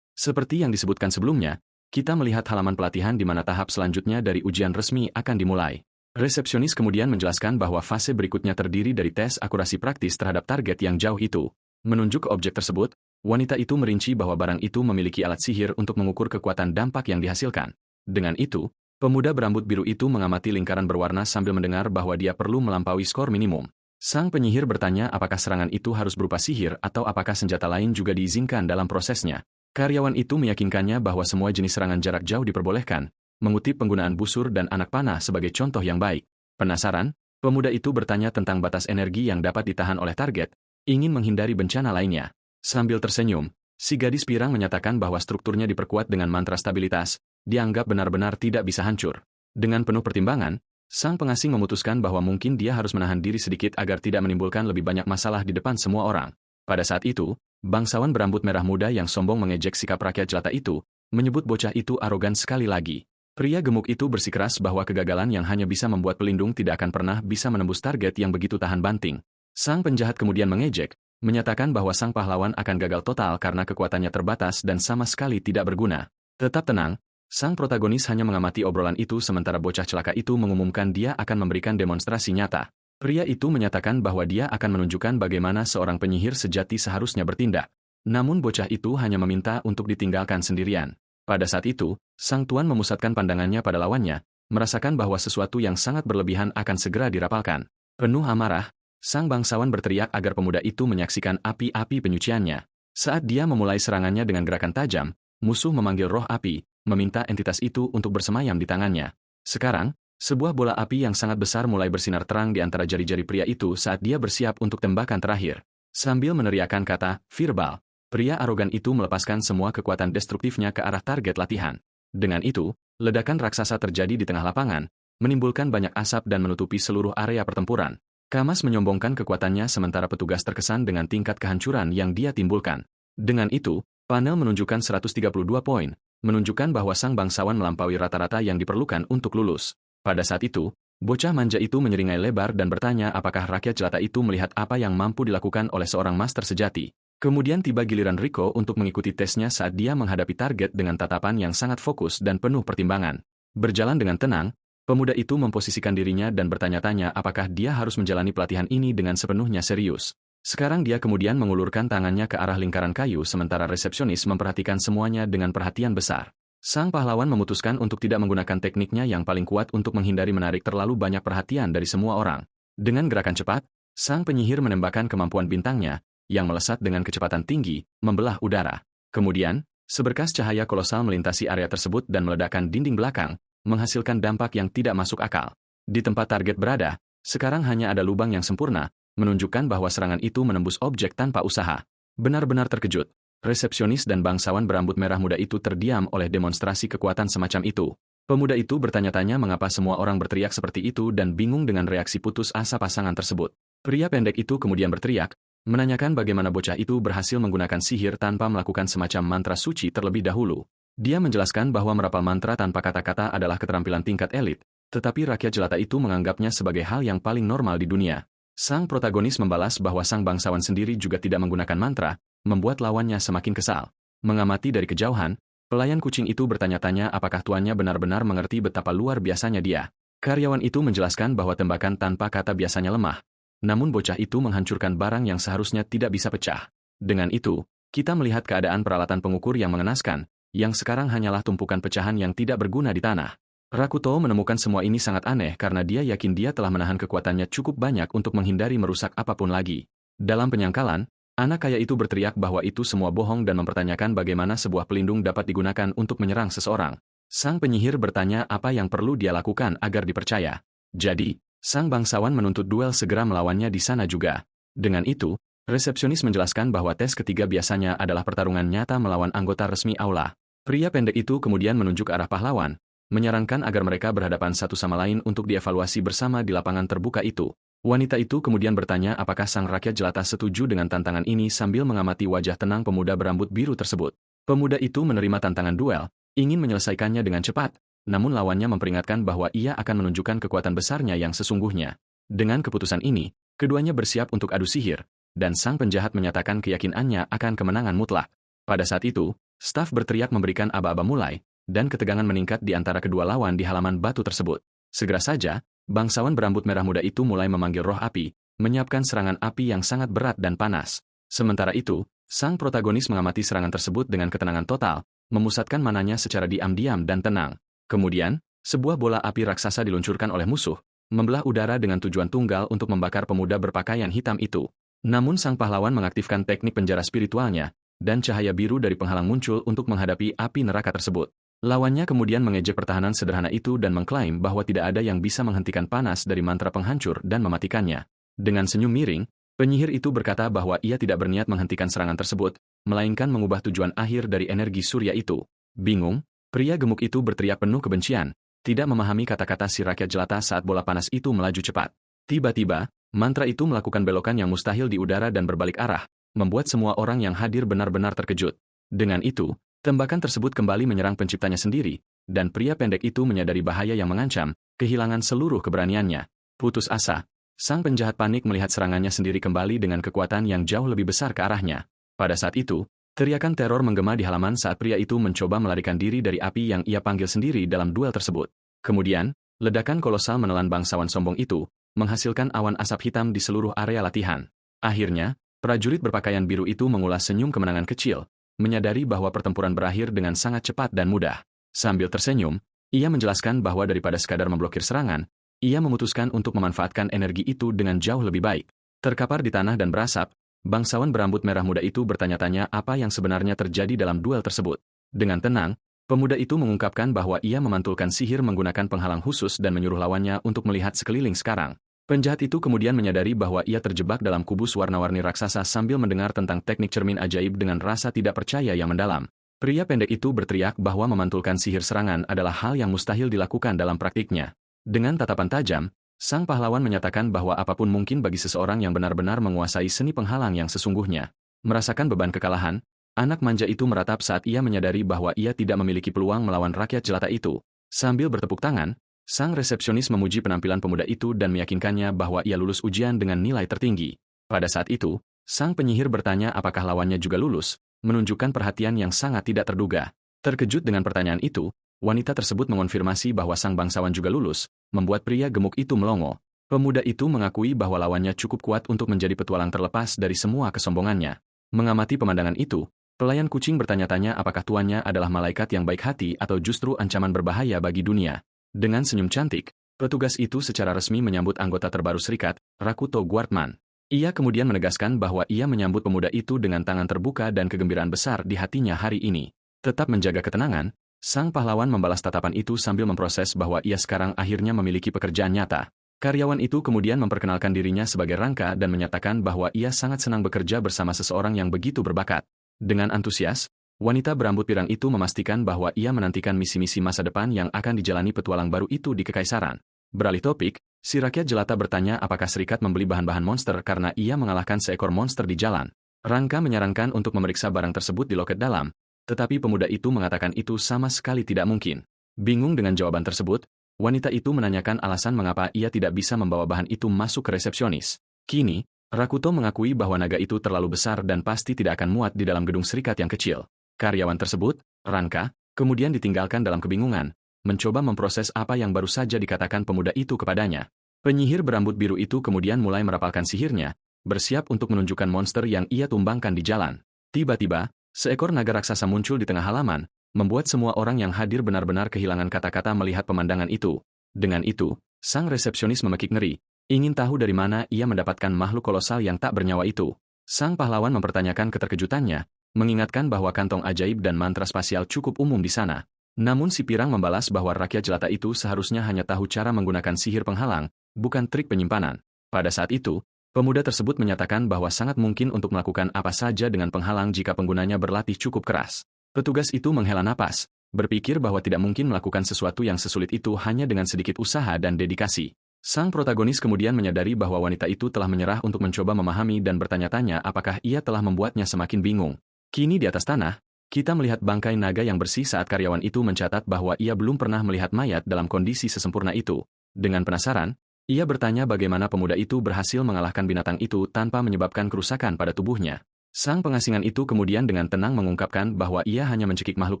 Seperti yang disebutkan sebelumnya, kita melihat halaman pelatihan di mana tahap selanjutnya dari ujian resmi akan dimulai. Resepsionis kemudian menjelaskan bahwa fase berikutnya terdiri dari tes akurasi praktis terhadap target yang jauh itu. Menunjuk ke objek tersebut, wanita itu merinci bahwa barang itu memiliki alat sihir untuk mengukur kekuatan dampak yang dihasilkan. Dengan itu, pemuda berambut biru itu mengamati lingkaran berwarna sambil mendengar bahwa dia perlu melampaui skor minimum. Sang penyihir bertanya apakah serangan itu harus berupa sihir atau apakah senjata lain juga diizinkan dalam prosesnya. Karyawan itu meyakinkannya bahwa semua jenis serangan jarak jauh diperbolehkan, mengutip penggunaan busur dan anak panah sebagai contoh yang baik. Penasaran, pemuda itu bertanya tentang batas energi yang dapat ditahan oleh target, ingin menghindari bencana lainnya. Sambil tersenyum, si gadis pirang menyatakan bahwa strukturnya diperkuat dengan mantra stabilitas, dianggap benar-benar tidak bisa hancur. Dengan penuh pertimbangan, sang pengasing memutuskan bahwa mungkin dia harus menahan diri sedikit agar tidak menimbulkan lebih banyak masalah di depan semua orang. Pada saat itu, bangsawan berambut merah muda yang sombong mengejek sikap rakyat jelata itu, menyebut bocah itu arogan sekali lagi. Pria gemuk itu bersikeras bahwa kegagalan yang hanya bisa membuat pelindung tidak akan pernah bisa menembus target yang begitu tahan banting. Sang penjahat kemudian mengejek, menyatakan bahwa sang pahlawan akan gagal total karena kekuatannya terbatas dan sama sekali tidak berguna. Tetap tenang, sang protagonis hanya mengamati obrolan itu sementara bocah celaka itu mengumumkan dia akan memberikan demonstrasi nyata. Pria itu menyatakan bahwa dia akan menunjukkan bagaimana seorang penyihir sejati seharusnya bertindak. Namun bocah itu hanya meminta untuk ditinggalkan sendirian. Pada saat itu, Sang Tuan memusatkan pandangannya pada lawannya, merasakan bahwa sesuatu yang sangat berlebihan akan segera dirapalkan. Penuh amarah, sang bangsawan berteriak agar pemuda itu menyaksikan api-api penyuciannya. Saat dia memulai serangannya dengan gerakan tajam, musuh memanggil roh api, meminta entitas itu untuk bersemayam di tangannya. Sekarang, sebuah bola api yang sangat besar mulai bersinar terang di antara jari-jari pria itu saat dia bersiap untuk tembakan terakhir. Sambil meneriakkan kata, "Virbal," pria arogan itu melepaskan semua kekuatan destruktifnya ke arah target latihan. Dengan itu, ledakan raksasa terjadi di tengah lapangan, menimbulkan banyak asap dan menutupi seluruh area pertempuran. Kamas menyombongkan kekuatannya sementara petugas terkesan dengan tingkat kehancuran yang dia timbulkan. Dengan itu, panel menunjukkan 132 poin, menunjukkan bahwa sang bangsawan melampaui rata-rata yang diperlukan untuk lulus. Pada saat itu, bocah manja itu menyeringai lebar dan bertanya apakah rakyat jelata itu melihat apa yang mampu dilakukan oleh seorang master sejati. Kemudian tiba giliran Rico untuk mengikuti tesnya saat dia menghadapi target dengan tatapan yang sangat fokus dan penuh pertimbangan. Berjalan dengan tenang, pemuda itu memposisikan dirinya dan bertanya-tanya apakah dia harus menjalani pelatihan ini dengan sepenuhnya serius. Sekarang dia kemudian mengulurkan tangannya ke arah lingkaran kayu sementara resepsionis memperhatikan semuanya dengan perhatian besar. Sang pahlawan memutuskan untuk tidak menggunakan tekniknya yang paling kuat untuk menghindari menarik terlalu banyak perhatian dari semua orang. Dengan gerakan cepat, sang penyihir menembakkan kemampuan bintangnya, yang melesat dengan kecepatan tinggi, membelah udara. Kemudian, seberkas cahaya kolosal melintasi area tersebut dan meledakkan dinding belakang, menghasilkan dampak yang tidak masuk akal. Di tempat target berada, sekarang hanya ada lubang yang sempurna, menunjukkan bahwa serangan itu menembus objek tanpa usaha. Benar-benar terkejut, resepsionis dan bangsawan berambut merah muda itu terdiam oleh demonstrasi kekuatan semacam itu. Pemuda itu bertanya-tanya mengapa semua orang berteriak seperti itu dan bingung dengan reaksi putus asa pasangan tersebut. Pria pendek itu kemudian berteriak, menanyakan bagaimana bocah itu berhasil menggunakan sihir tanpa melakukan semacam mantra suci terlebih dahulu. Dia menjelaskan bahwa merapal mantra tanpa kata-kata adalah keterampilan tingkat elit, tetapi rakyat jelata itu menganggapnya sebagai hal yang paling normal di dunia. Sang protagonis membalas bahwa sang bangsawan sendiri juga tidak menggunakan mantra, membuat lawannya semakin kesal. Mengamati dari kejauhan, pelayan kucing itu bertanya-tanya apakah tuannya benar-benar mengerti betapa luar biasanya dia. Karyawan itu menjelaskan bahwa tembakan tanpa kata biasanya lemah. Namun bocah itu menghancurkan barang yang seharusnya tidak bisa pecah. Dengan itu, kita melihat keadaan peralatan pengukur yang mengenaskan, yang sekarang hanyalah tumpukan pecahan yang tidak berguna di tanah. Rakuto menemukan semua ini sangat aneh karena dia yakin dia telah menahan kekuatannya cukup banyak untuk menghindari merusak apapun lagi. Dalam penyangkalan, anak kaya itu berteriak bahwa itu semua bohong dan mempertanyakan bagaimana sebuah pelindung dapat digunakan untuk menyerang seseorang. Sang penyihir bertanya apa yang perlu dia lakukan agar dipercaya. Jadi, sang bangsawan menuntut duel segera melawannya di sana juga. Dengan itu, resepsionis menjelaskan bahwa tes ketiga biasanya adalah pertarungan nyata melawan anggota resmi aula. Pria pendek itu kemudian menunjuk ke arah pahlawan, menyarankan agar mereka berhadapan satu sama lain untuk dievaluasi bersama di lapangan terbuka itu. Wanita itu kemudian bertanya apakah sang rakyat jelata setuju dengan tantangan ini sambil mengamati wajah tenang pemuda berambut biru tersebut. Pemuda itu menerima tantangan duel, ingin menyelesaikannya dengan cepat. Namun lawannya memperingatkan bahwa ia akan menunjukkan kekuatan besarnya yang sesungguhnya. Dengan keputusan ini, keduanya bersiap untuk adu sihir, dan sang penjahat menyatakan keyakinannya akan kemenangan mutlak. Pada saat itu, staf berteriak memberikan aba-aba mulai, dan ketegangan meningkat di antara kedua lawan di halaman batu tersebut. Segera saja, bangsawan berambut merah muda itu mulai memanggil roh api, menyiapkan serangan api yang sangat berat dan panas. Sementara itu, sang protagonis mengamati serangan tersebut dengan ketenangan total, memusatkan mananya secara diam-diam dan tenang. Kemudian, sebuah bola api raksasa diluncurkan oleh musuh, membelah udara dengan tujuan tunggal untuk membakar pemuda berpakaian hitam itu. Namun sang pahlawan mengaktifkan teknik penjara spiritualnya, dan cahaya biru dari penghalang muncul untuk menghadapi api neraka tersebut. Lawannya kemudian mengejek pertahanan sederhana itu dan mengklaim bahwa tidak ada yang bisa menghentikan panas dari mantra penghancur dan mematikannya. Dengan senyum miring, penyihir itu berkata bahwa ia tidak berniat menghentikan serangan tersebut, melainkan mengubah tujuan akhir dari energi surya itu. Bingung, pria gemuk itu berteriak penuh kebencian, tidak memahami kata-kata si rakyat jelata saat bola panas itu melaju cepat. Tiba-tiba, mantra itu melakukan belokan yang mustahil di udara dan berbalik arah, membuat semua orang yang hadir benar-benar terkejut. Dengan itu, tembakan tersebut kembali menyerang penciptanya sendiri, dan pria pendek itu menyadari bahaya yang mengancam, kehilangan seluruh keberaniannya. Putus asa, sang penjahat panik melihat serangannya sendiri kembali dengan kekuatan yang jauh lebih besar ke arahnya. Pada saat itu, teriakan teror menggema di halaman saat pria itu mencoba melarikan diri dari api yang ia panggil sendiri dalam duel tersebut. Kemudian, ledakan kolosal menelan bangsawan sombong itu, menghasilkan awan asap hitam di seluruh area latihan. Akhirnya, prajurit berpakaian biru itu mengulas senyum kemenangan kecil, menyadari bahwa pertempuran berakhir dengan sangat cepat dan mudah. Sambil tersenyum, ia menjelaskan bahwa daripada sekadar memblokir serangan, ia memutuskan untuk memanfaatkan energi itu dengan jauh lebih baik. Terkapar di tanah dan berasap, bangsawan berambut merah muda itu bertanya-tanya apa yang sebenarnya terjadi dalam duel tersebut. Dengan tenang, pemuda itu mengungkapkan bahwa ia memantulkan sihir menggunakan penghalang khusus dan menyuruh lawannya untuk melihat sekeliling sekarang. Penjahat itu kemudian menyadari bahwa ia terjebak dalam kubus warna-warni raksasa sambil mendengar tentang teknik cermin ajaib dengan rasa tidak percaya yang mendalam. Pria pendek itu berteriak bahwa memantulkan sihir serangan adalah hal yang mustahil dilakukan dalam praktiknya. Dengan tatapan tajam, sang pahlawan menyatakan bahwa apapun mungkin bagi seseorang yang benar-benar menguasai seni penghalang yang sesungguhnya. Merasakan beban kekalahan, anak manja itu meratap saat ia menyadari bahwa ia tidak memiliki peluang melawan rakyat jelata itu. Sambil bertepuk tangan, sang resepsionis memuji penampilan pemuda itu dan meyakinkannya bahwa ia lulus ujian dengan nilai tertinggi. Pada saat itu, sang penyihir bertanya apakah lawannya juga lulus, menunjukkan perhatian yang sangat tidak terduga. Terkejut dengan pertanyaan itu, wanita tersebut mengonfirmasi bahwa sang bangsawan juga lulus, membuat pria gemuk itu melongo. Pemuda itu mengakui bahwa lawannya cukup kuat untuk menjadi petualang terlepas dari semua kesombongannya. Mengamati pemandangan itu, pelayan kucing bertanya-tanya apakah tuannya adalah malaikat yang baik hati atau justru ancaman berbahaya bagi dunia. Dengan senyum cantik, petugas itu secara resmi menyambut anggota terbaru serikat, Rakuto Guardman. Ia kemudian menegaskan bahwa ia menyambut pemuda itu dengan tangan terbuka dan kegembiraan besar di hatinya hari ini. Tetap menjaga ketenangan, sang pahlawan membalas tatapan itu sambil memproses bahwa ia sekarang akhirnya memiliki pekerjaan nyata. Karyawan itu kemudian memperkenalkan dirinya sebagai Rangka dan menyatakan bahwa ia sangat senang bekerja bersama seseorang yang begitu berbakat. Dengan antusias, wanita berambut pirang itu memastikan bahwa ia menantikan misi-misi masa depan yang akan dijalani petualang baru itu di Kekaisaran. Beralih topik, si rakyat jelata bertanya apakah serikat membeli bahan-bahan monster karena ia mengalahkan seekor monster di jalan. Rangka menyarankan untuk memeriksa barang tersebut di loket dalam, tetapi pemuda itu mengatakan itu sama sekali tidak mungkin. Bingung dengan jawaban tersebut, wanita itu menanyakan alasan mengapa ia tidak bisa membawa bahan itu masuk ke resepsionis. Kini, Rakuto mengakui bahwa naga itu terlalu besar dan pasti tidak akan muat di dalam gedung serikat yang kecil. Karyawan tersebut, Rangka, kemudian ditinggalkan dalam kebingungan, mencoba memproses apa yang baru saja dikatakan pemuda itu kepadanya. Penyihir berambut biru itu kemudian mulai merapalkan sihirnya, bersiap untuk menunjukkan monster yang ia tumbangkan di jalan. Tiba-tiba, seekor naga raksasa muncul di tengah halaman, membuat semua orang yang hadir benar-benar kehilangan kata-kata melihat pemandangan itu. Dengan itu, sang resepsionis memekik ngeri, ingin tahu dari mana ia mendapatkan makhluk kolosal yang tak bernyawa itu. Sang pahlawan mempertanyakan keterkejutannya, mengingatkan bahwa kantong ajaib dan mantra spasial cukup umum di sana. Namun si pirang membalas bahwa rakyat jelata itu seharusnya hanya tahu cara menggunakan sihir penghalang, bukan trik penyimpanan. Pada saat itu, pemuda tersebut menyatakan bahwa sangat mungkin untuk melakukan apa saja dengan penghalang jika penggunanya berlatih cukup keras. Petugas itu menghela napas, berpikir bahwa tidak mungkin melakukan sesuatu yang sesulit itu hanya dengan sedikit usaha dan dedikasi. Sang protagonis kemudian menyadari bahwa wanita itu telah menyerah untuk mencoba memahami dan bertanya-tanya apakah ia telah membuatnya semakin bingung. Kini di atas tanah, kita melihat bangkai naga yang bersih saat karyawan itu mencatat bahwa ia belum pernah melihat mayat dalam kondisi sesempurna itu. Dengan penasaran, ia bertanya bagaimana pemuda itu berhasil mengalahkan binatang itu tanpa menyebabkan kerusakan pada tubuhnya. Sang pengasingan itu kemudian dengan tenang mengungkapkan bahwa ia hanya mencekik makhluk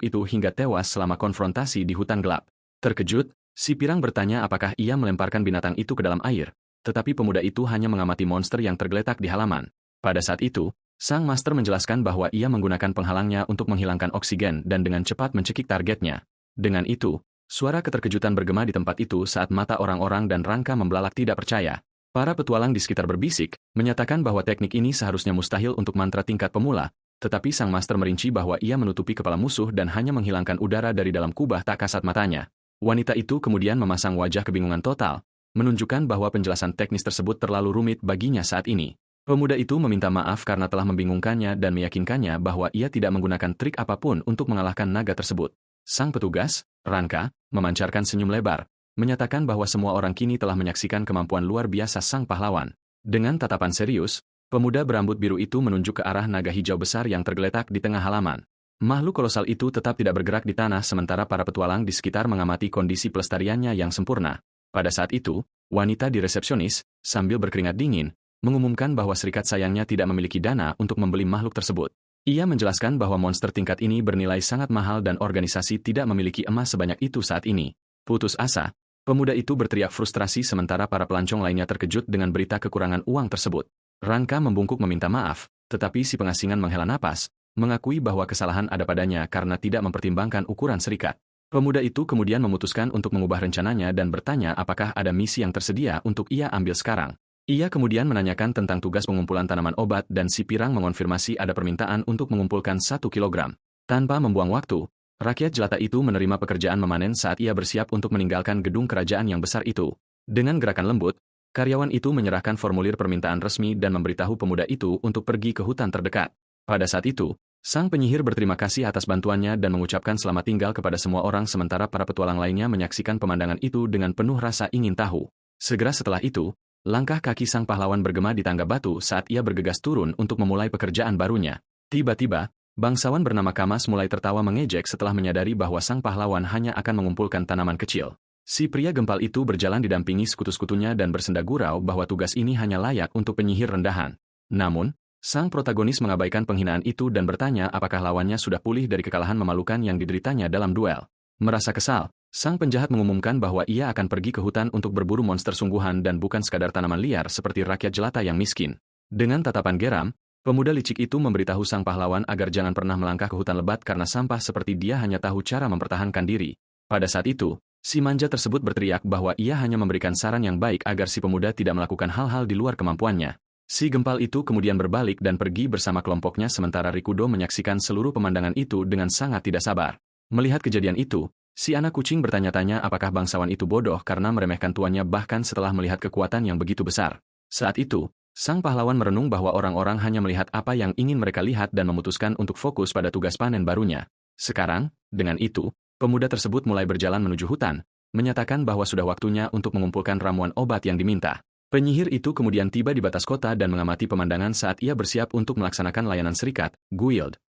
itu hingga tewas selama konfrontasi di hutan gelap. Terkejut, si pirang bertanya apakah ia melemparkan binatang itu ke dalam air, tetapi pemuda itu hanya mengamati monster yang tergeletak di halaman. Pada saat itu, sang master menjelaskan bahwa ia menggunakan penghalangnya untuk menghilangkan oksigen dan dengan cepat mencekik targetnya. Dengan itu, suara keterkejutan bergema di tempat itu saat mata orang-orang dan Rangka membelalak tidak percaya. Para petualang di sekitar berbisik, menyatakan bahwa teknik ini seharusnya mustahil untuk mantra tingkat pemula, tetapi sang master merinci bahwa ia menutupi kepala musuh dan hanya menghilangkan udara dari dalam kubah tak kasat matanya. Wanita itu kemudian memasang wajah kebingungan total, menunjukkan bahwa penjelasan teknis tersebut terlalu rumit baginya saat ini. Pemuda itu meminta maaf karena telah membingungkannya dan meyakinkannya bahwa ia tidak menggunakan trik apapun untuk mengalahkan naga tersebut. Sang petugas, Rangka, memancarkan senyum lebar, menyatakan bahwa semua orang kini telah menyaksikan kemampuan luar biasa sang pahlawan. Dengan tatapan serius, pemuda berambut biru itu menunjuk ke arah naga hijau besar yang tergeletak di tengah halaman. Makhluk kolosal itu tetap tidak bergerak di tanah sementara para petualang di sekitar mengamati kondisi pelestariannya yang sempurna. Pada saat itu, wanita di resepsionis, sambil berkeringat dingin, mengumumkan bahwa serikat sayangnya tidak memiliki dana untuk membeli makhluk tersebut. Ia menjelaskan bahwa monster tingkat ini bernilai sangat mahal dan organisasi tidak memiliki emas sebanyak itu saat ini. Putus asa, pemuda itu berteriak frustrasi sementara para pelancong lainnya terkejut dengan berita kekurangan uang tersebut. Rangka membungkuk meminta maaf, tetapi si pengasingan menghela napas, mengakui bahwa kesalahan ada padanya karena tidak mempertimbangkan ukuran serikat. Pemuda itu kemudian memutuskan untuk mengubah rencananya dan bertanya apakah ada misi yang tersedia untuk ia ambil sekarang. Ia kemudian menanyakan tentang tugas pengumpulan tanaman obat dan si pirang mengonfirmasi ada permintaan untuk mengumpulkan 1 kilogram. Tanpa membuang waktu, rakyat jelata itu menerima pekerjaan memanen saat ia bersiap untuk meninggalkan gedung kerajaan yang besar itu. Dengan gerakan lembut, karyawan itu menyerahkan formulir permintaan resmi dan memberitahu pemuda itu untuk pergi ke hutan terdekat. Pada saat itu, sang penyihir berterima kasih atas bantuannya dan mengucapkan selamat tinggal kepada semua orang sementara para petualang lainnya menyaksikan pemandangan itu dengan penuh rasa ingin tahu. Segera setelah itu, langkah kaki sang pahlawan bergema di tangga batu saat ia bergegas turun untuk memulai pekerjaan barunya. Tiba-tiba, bangsawan bernama Kamas mulai tertawa mengejek setelah menyadari bahwa sang pahlawan hanya akan mengumpulkan tanaman kecil. Si pria gempal itu berjalan didampingi sekutu-sekutunya dan bersenda gurau bahwa tugas ini hanya layak untuk penyihir rendahan. Namun, sang protagonis mengabaikan penghinaan itu dan bertanya apakah lawannya sudah pulih dari kekalahan memalukan yang dideritanya dalam duel. Merasa kesal, sang penjahat mengumumkan bahwa ia akan pergi ke hutan untuk berburu monster sungguhan dan bukan sekadar tanaman liar seperti rakyat jelata yang miskin. Dengan tatapan geram, pemuda licik itu memberitahu sang pahlawan agar jangan pernah melangkah ke hutan lebat karena sampah seperti dia hanya tahu cara mempertahankan diri. Pada saat itu, si manja tersebut berteriak bahwa ia hanya memberikan saran yang baik agar si pemuda tidak melakukan hal-hal di luar kemampuannya. Si gempal itu kemudian berbalik dan pergi bersama kelompoknya sementara Rikudo menyaksikan seluruh pemandangan itu dengan sangat tidak sabar. Melihat kejadian itu, si anak kucing bertanya-tanya apakah bangsawan itu bodoh karena meremehkan tuannya bahkan setelah melihat kekuatan yang begitu besar. Saat itu, sang pahlawan merenung bahwa orang-orang hanya melihat apa yang ingin mereka lihat dan memutuskan untuk fokus pada tugas panen barunya. Sekarang, dengan itu, pemuda tersebut mulai berjalan menuju hutan, menyatakan bahwa sudah waktunya untuk mengumpulkan ramuan obat yang diminta. Penyihir itu kemudian tiba di batas kota dan mengamati pemandangan saat ia bersiap untuk melaksanakan layanan serikat, Guild.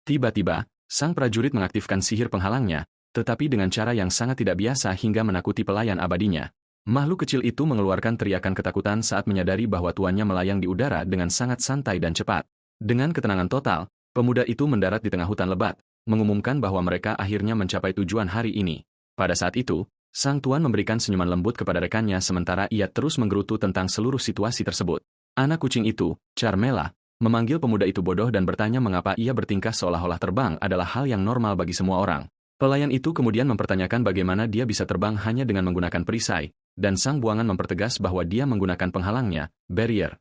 Tiba-tiba, sang prajurit mengaktifkan sihir penghalangnya, tetapi dengan cara yang sangat tidak biasa hingga menakuti pelayan abadinya. Makhluk kecil itu mengeluarkan teriakan ketakutan saat menyadari bahwa tuannya melayang di udara dengan sangat santai dan cepat. Dengan ketenangan total, pemuda itu mendarat di tengah hutan lebat, mengumumkan bahwa mereka akhirnya mencapai tujuan hari ini. Pada saat itu, sang tuan memberikan senyuman lembut kepada rekannya sementara ia terus menggerutu tentang seluruh situasi tersebut. Anak kucing itu, Carmela, memanggil pemuda itu bodoh dan bertanya mengapa ia bertingkah seolah-olah terbang adalah hal yang normal bagi semua orang. Pelayan itu kemudian mempertanyakan bagaimana dia bisa terbang hanya dengan menggunakan perisai, dan sang buangan mempertegas bahwa dia menggunakan penghalangnya, barrier.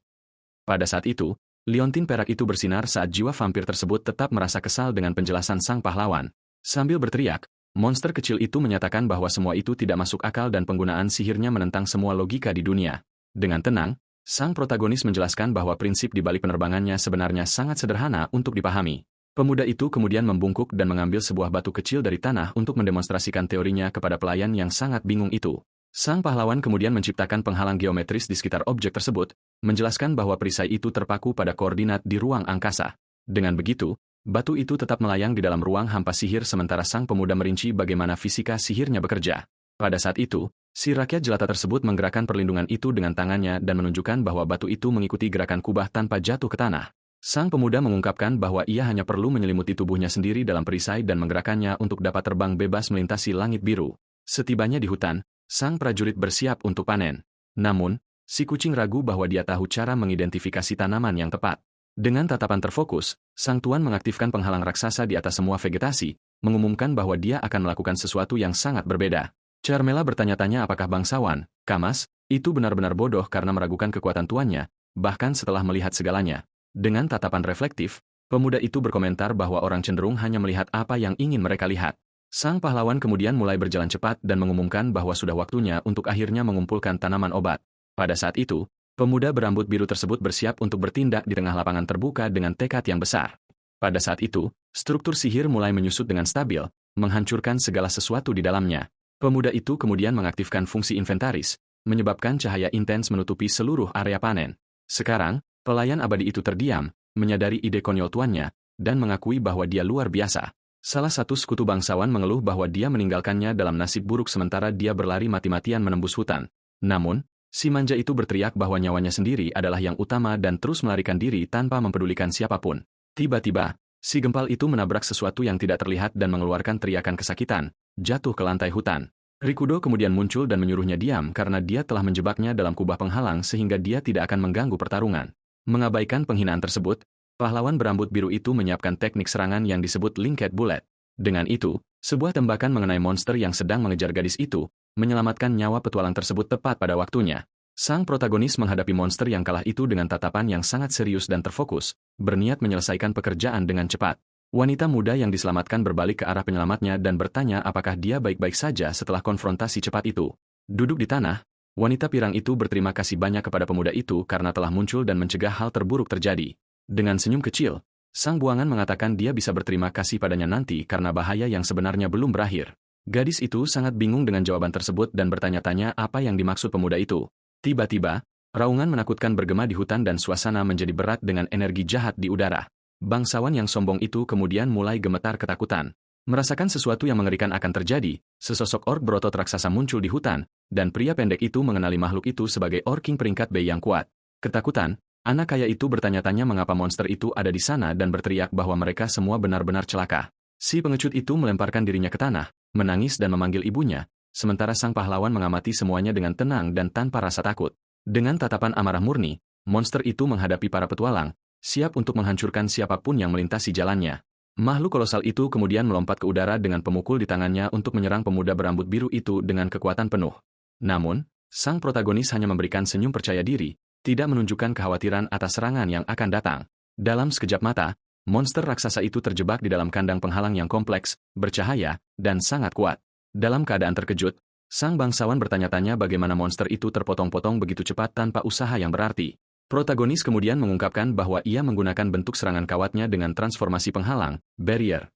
Pada saat itu, liontin perak itu bersinar saat jiwa vampir tersebut tetap merasa kesal dengan penjelasan sang pahlawan. Sambil berteriak, monster kecil itu menyatakan bahwa semua itu tidak masuk akal dan penggunaan sihirnya menentang semua logika di dunia. Dengan tenang, sang protagonis menjelaskan bahwa prinsip di balik penerbangannya sebenarnya sangat sederhana untuk dipahami. Pemuda itu kemudian membungkuk dan mengambil sebuah batu kecil dari tanah untuk mendemonstrasikan teorinya kepada pelayan yang sangat bingung itu. Sang pahlawan kemudian menciptakan penghalang geometris di sekitar objek tersebut, menjelaskan bahwa perisai itu terpaku pada koordinat di ruang angkasa. Dengan begitu, batu itu tetap melayang di dalam ruang hampa sihir sementara sang pemuda merinci bagaimana fisika sihirnya bekerja. Pada saat itu, si rakyat jelata tersebut menggerakkan perlindungan itu dengan tangannya dan menunjukkan bahwa batu itu mengikuti gerakan kubah tanpa jatuh ke tanah. Sang pemuda mengungkapkan bahwa ia hanya perlu menyelimuti tubuhnya sendiri dalam perisai dan menggerakkannya untuk dapat terbang bebas melintasi langit biru. Setibanya di hutan, sang prajurit bersiap untuk panen. Namun, si kucing ragu bahwa dia tahu cara mengidentifikasi tanaman yang tepat. Dengan tatapan terfokus, sang tuan mengaktifkan penghalang raksasa di atas semua vegetasi, mengumumkan bahwa dia akan melakukan sesuatu yang sangat berbeda. Carmela bertanya-tanya apakah bangsawan, Kamas, itu benar-benar bodoh karena meragukan kekuatan tuannya, bahkan setelah melihat segalanya. Dengan tatapan reflektif, pemuda itu berkomentar bahwa orang cenderung hanya melihat apa yang ingin mereka lihat. Sang pahlawan kemudian mulai berjalan cepat dan mengumumkan bahwa sudah waktunya untuk akhirnya mengumpulkan tanaman obat. Pada saat itu, pemuda berambut biru tersebut bersiap untuk bertindak di tengah lapangan terbuka dengan tekad yang besar. Pada saat itu, struktur sihir mulai menyusut dengan stabil, menghancurkan segala sesuatu di dalamnya. Pemuda itu kemudian mengaktifkan fungsi inventaris, menyebabkan cahaya intens menutupi seluruh area panen. Sekarang, pelayan abadi itu terdiam, menyadari ide konyol tuannya, dan mengakui bahwa dia luar biasa. Salah satu sekutu bangsawan mengeluh bahwa dia meninggalkannya dalam nasib buruk sementara dia berlari mati-matian menembus hutan. Namun, si manja itu berteriak bahwa nyawanya sendiri adalah yang utama dan terus melarikan diri tanpa mempedulikan siapapun. Tiba-tiba, si gempal itu menabrak sesuatu yang tidak terlihat dan mengeluarkan teriakan kesakitan, jatuh ke lantai hutan. Rikudo kemudian muncul dan menyuruhnya diam karena dia telah menjebaknya dalam kubah penghalang sehingga dia tidak akan mengganggu pertarungan. Mengabaikan penghinaan tersebut, pahlawan berambut biru itu menyiapkan teknik serangan yang disebut linked bullet. Dengan itu, Sebuah tembakan mengenai monster yang sedang mengejar gadis itu, menyelamatkan nyawa petualang tersebut tepat pada waktunya. Sang protagonis menghadapi monster yang kalah itu dengan tatapan yang sangat serius dan terfokus, berniat menyelesaikan pekerjaan dengan cepat. Wanita muda yang diselamatkan berbalik ke arah penyelamatnya dan bertanya apakah dia baik-baik saja setelah konfrontasi cepat itu. Duduk di tanah, wanita pirang itu berterima kasih banyak kepada pemuda itu karena telah muncul dan mencegah hal terburuk terjadi. Dengan senyum kecil, sang buangan mengatakan dia bisa berterima kasih padanya nanti karena bahaya yang sebenarnya belum berakhir. Gadis itu sangat bingung dengan jawaban tersebut dan bertanya-tanya apa yang dimaksud pemuda itu. Tiba-tiba, raungan menakutkan bergema di hutan dan suasana menjadi berat dengan energi jahat di udara. Bangsawan yang sombong itu kemudian mulai gemetar ketakutan. Merasakan sesuatu yang mengerikan akan terjadi, sesosok orc berotot raksasa muncul di hutan, dan pria pendek itu mengenali makhluk itu sebagai Orc King peringkat B yang kuat. Ketakutan, anak kaya itu bertanya-tanya mengapa monster itu ada di sana dan berteriak bahwa mereka semua benar-benar celaka. Si pengecut itu melemparkan dirinya ke tanah, menangis dan memanggil ibunya, sementara sang pahlawan mengamati semuanya dengan tenang dan tanpa rasa takut. Dengan tatapan amarah murni, monster itu menghadapi para petualang, siap untuk menghancurkan siapapun yang melintasi jalannya. Makhluk kolosal itu kemudian melompat ke udara dengan pemukul di tangannya untuk menyerang pemuda berambut biru itu dengan kekuatan penuh. Namun, sang protagonis hanya memberikan senyum percaya diri, tidak menunjukkan kekhawatiran atas serangan yang akan datang. Dalam sekejap mata, monster raksasa itu terjebak di dalam kandang penghalang yang kompleks, bercahaya, dan sangat kuat. Dalam keadaan terkejut, sang bangsawan bertanya-tanya bagaimana monster itu terpotong-potong begitu cepat tanpa usaha yang berarti. Protagonis kemudian mengungkapkan bahwa ia menggunakan bentuk serangan kawatnya dengan transformasi penghalang, barrier.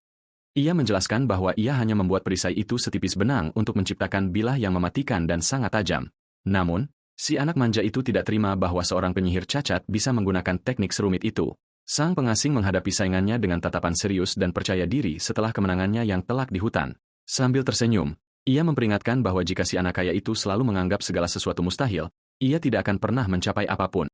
Ia menjelaskan bahwa ia hanya membuat perisai itu setipis benang untuk menciptakan bilah yang mematikan dan sangat tajam. Namun, si anak manja itu tidak terima bahwa seorang penyihir cacat bisa menggunakan teknik serumit itu. Sang pengasing menghadapi saingannya dengan tatapan serius dan percaya diri setelah kemenangannya yang telak di hutan. Sambil tersenyum, ia memperingatkan bahwa jika si anak kaya itu selalu menganggap segala sesuatu mustahil, ia tidak akan pernah mencapai apapun.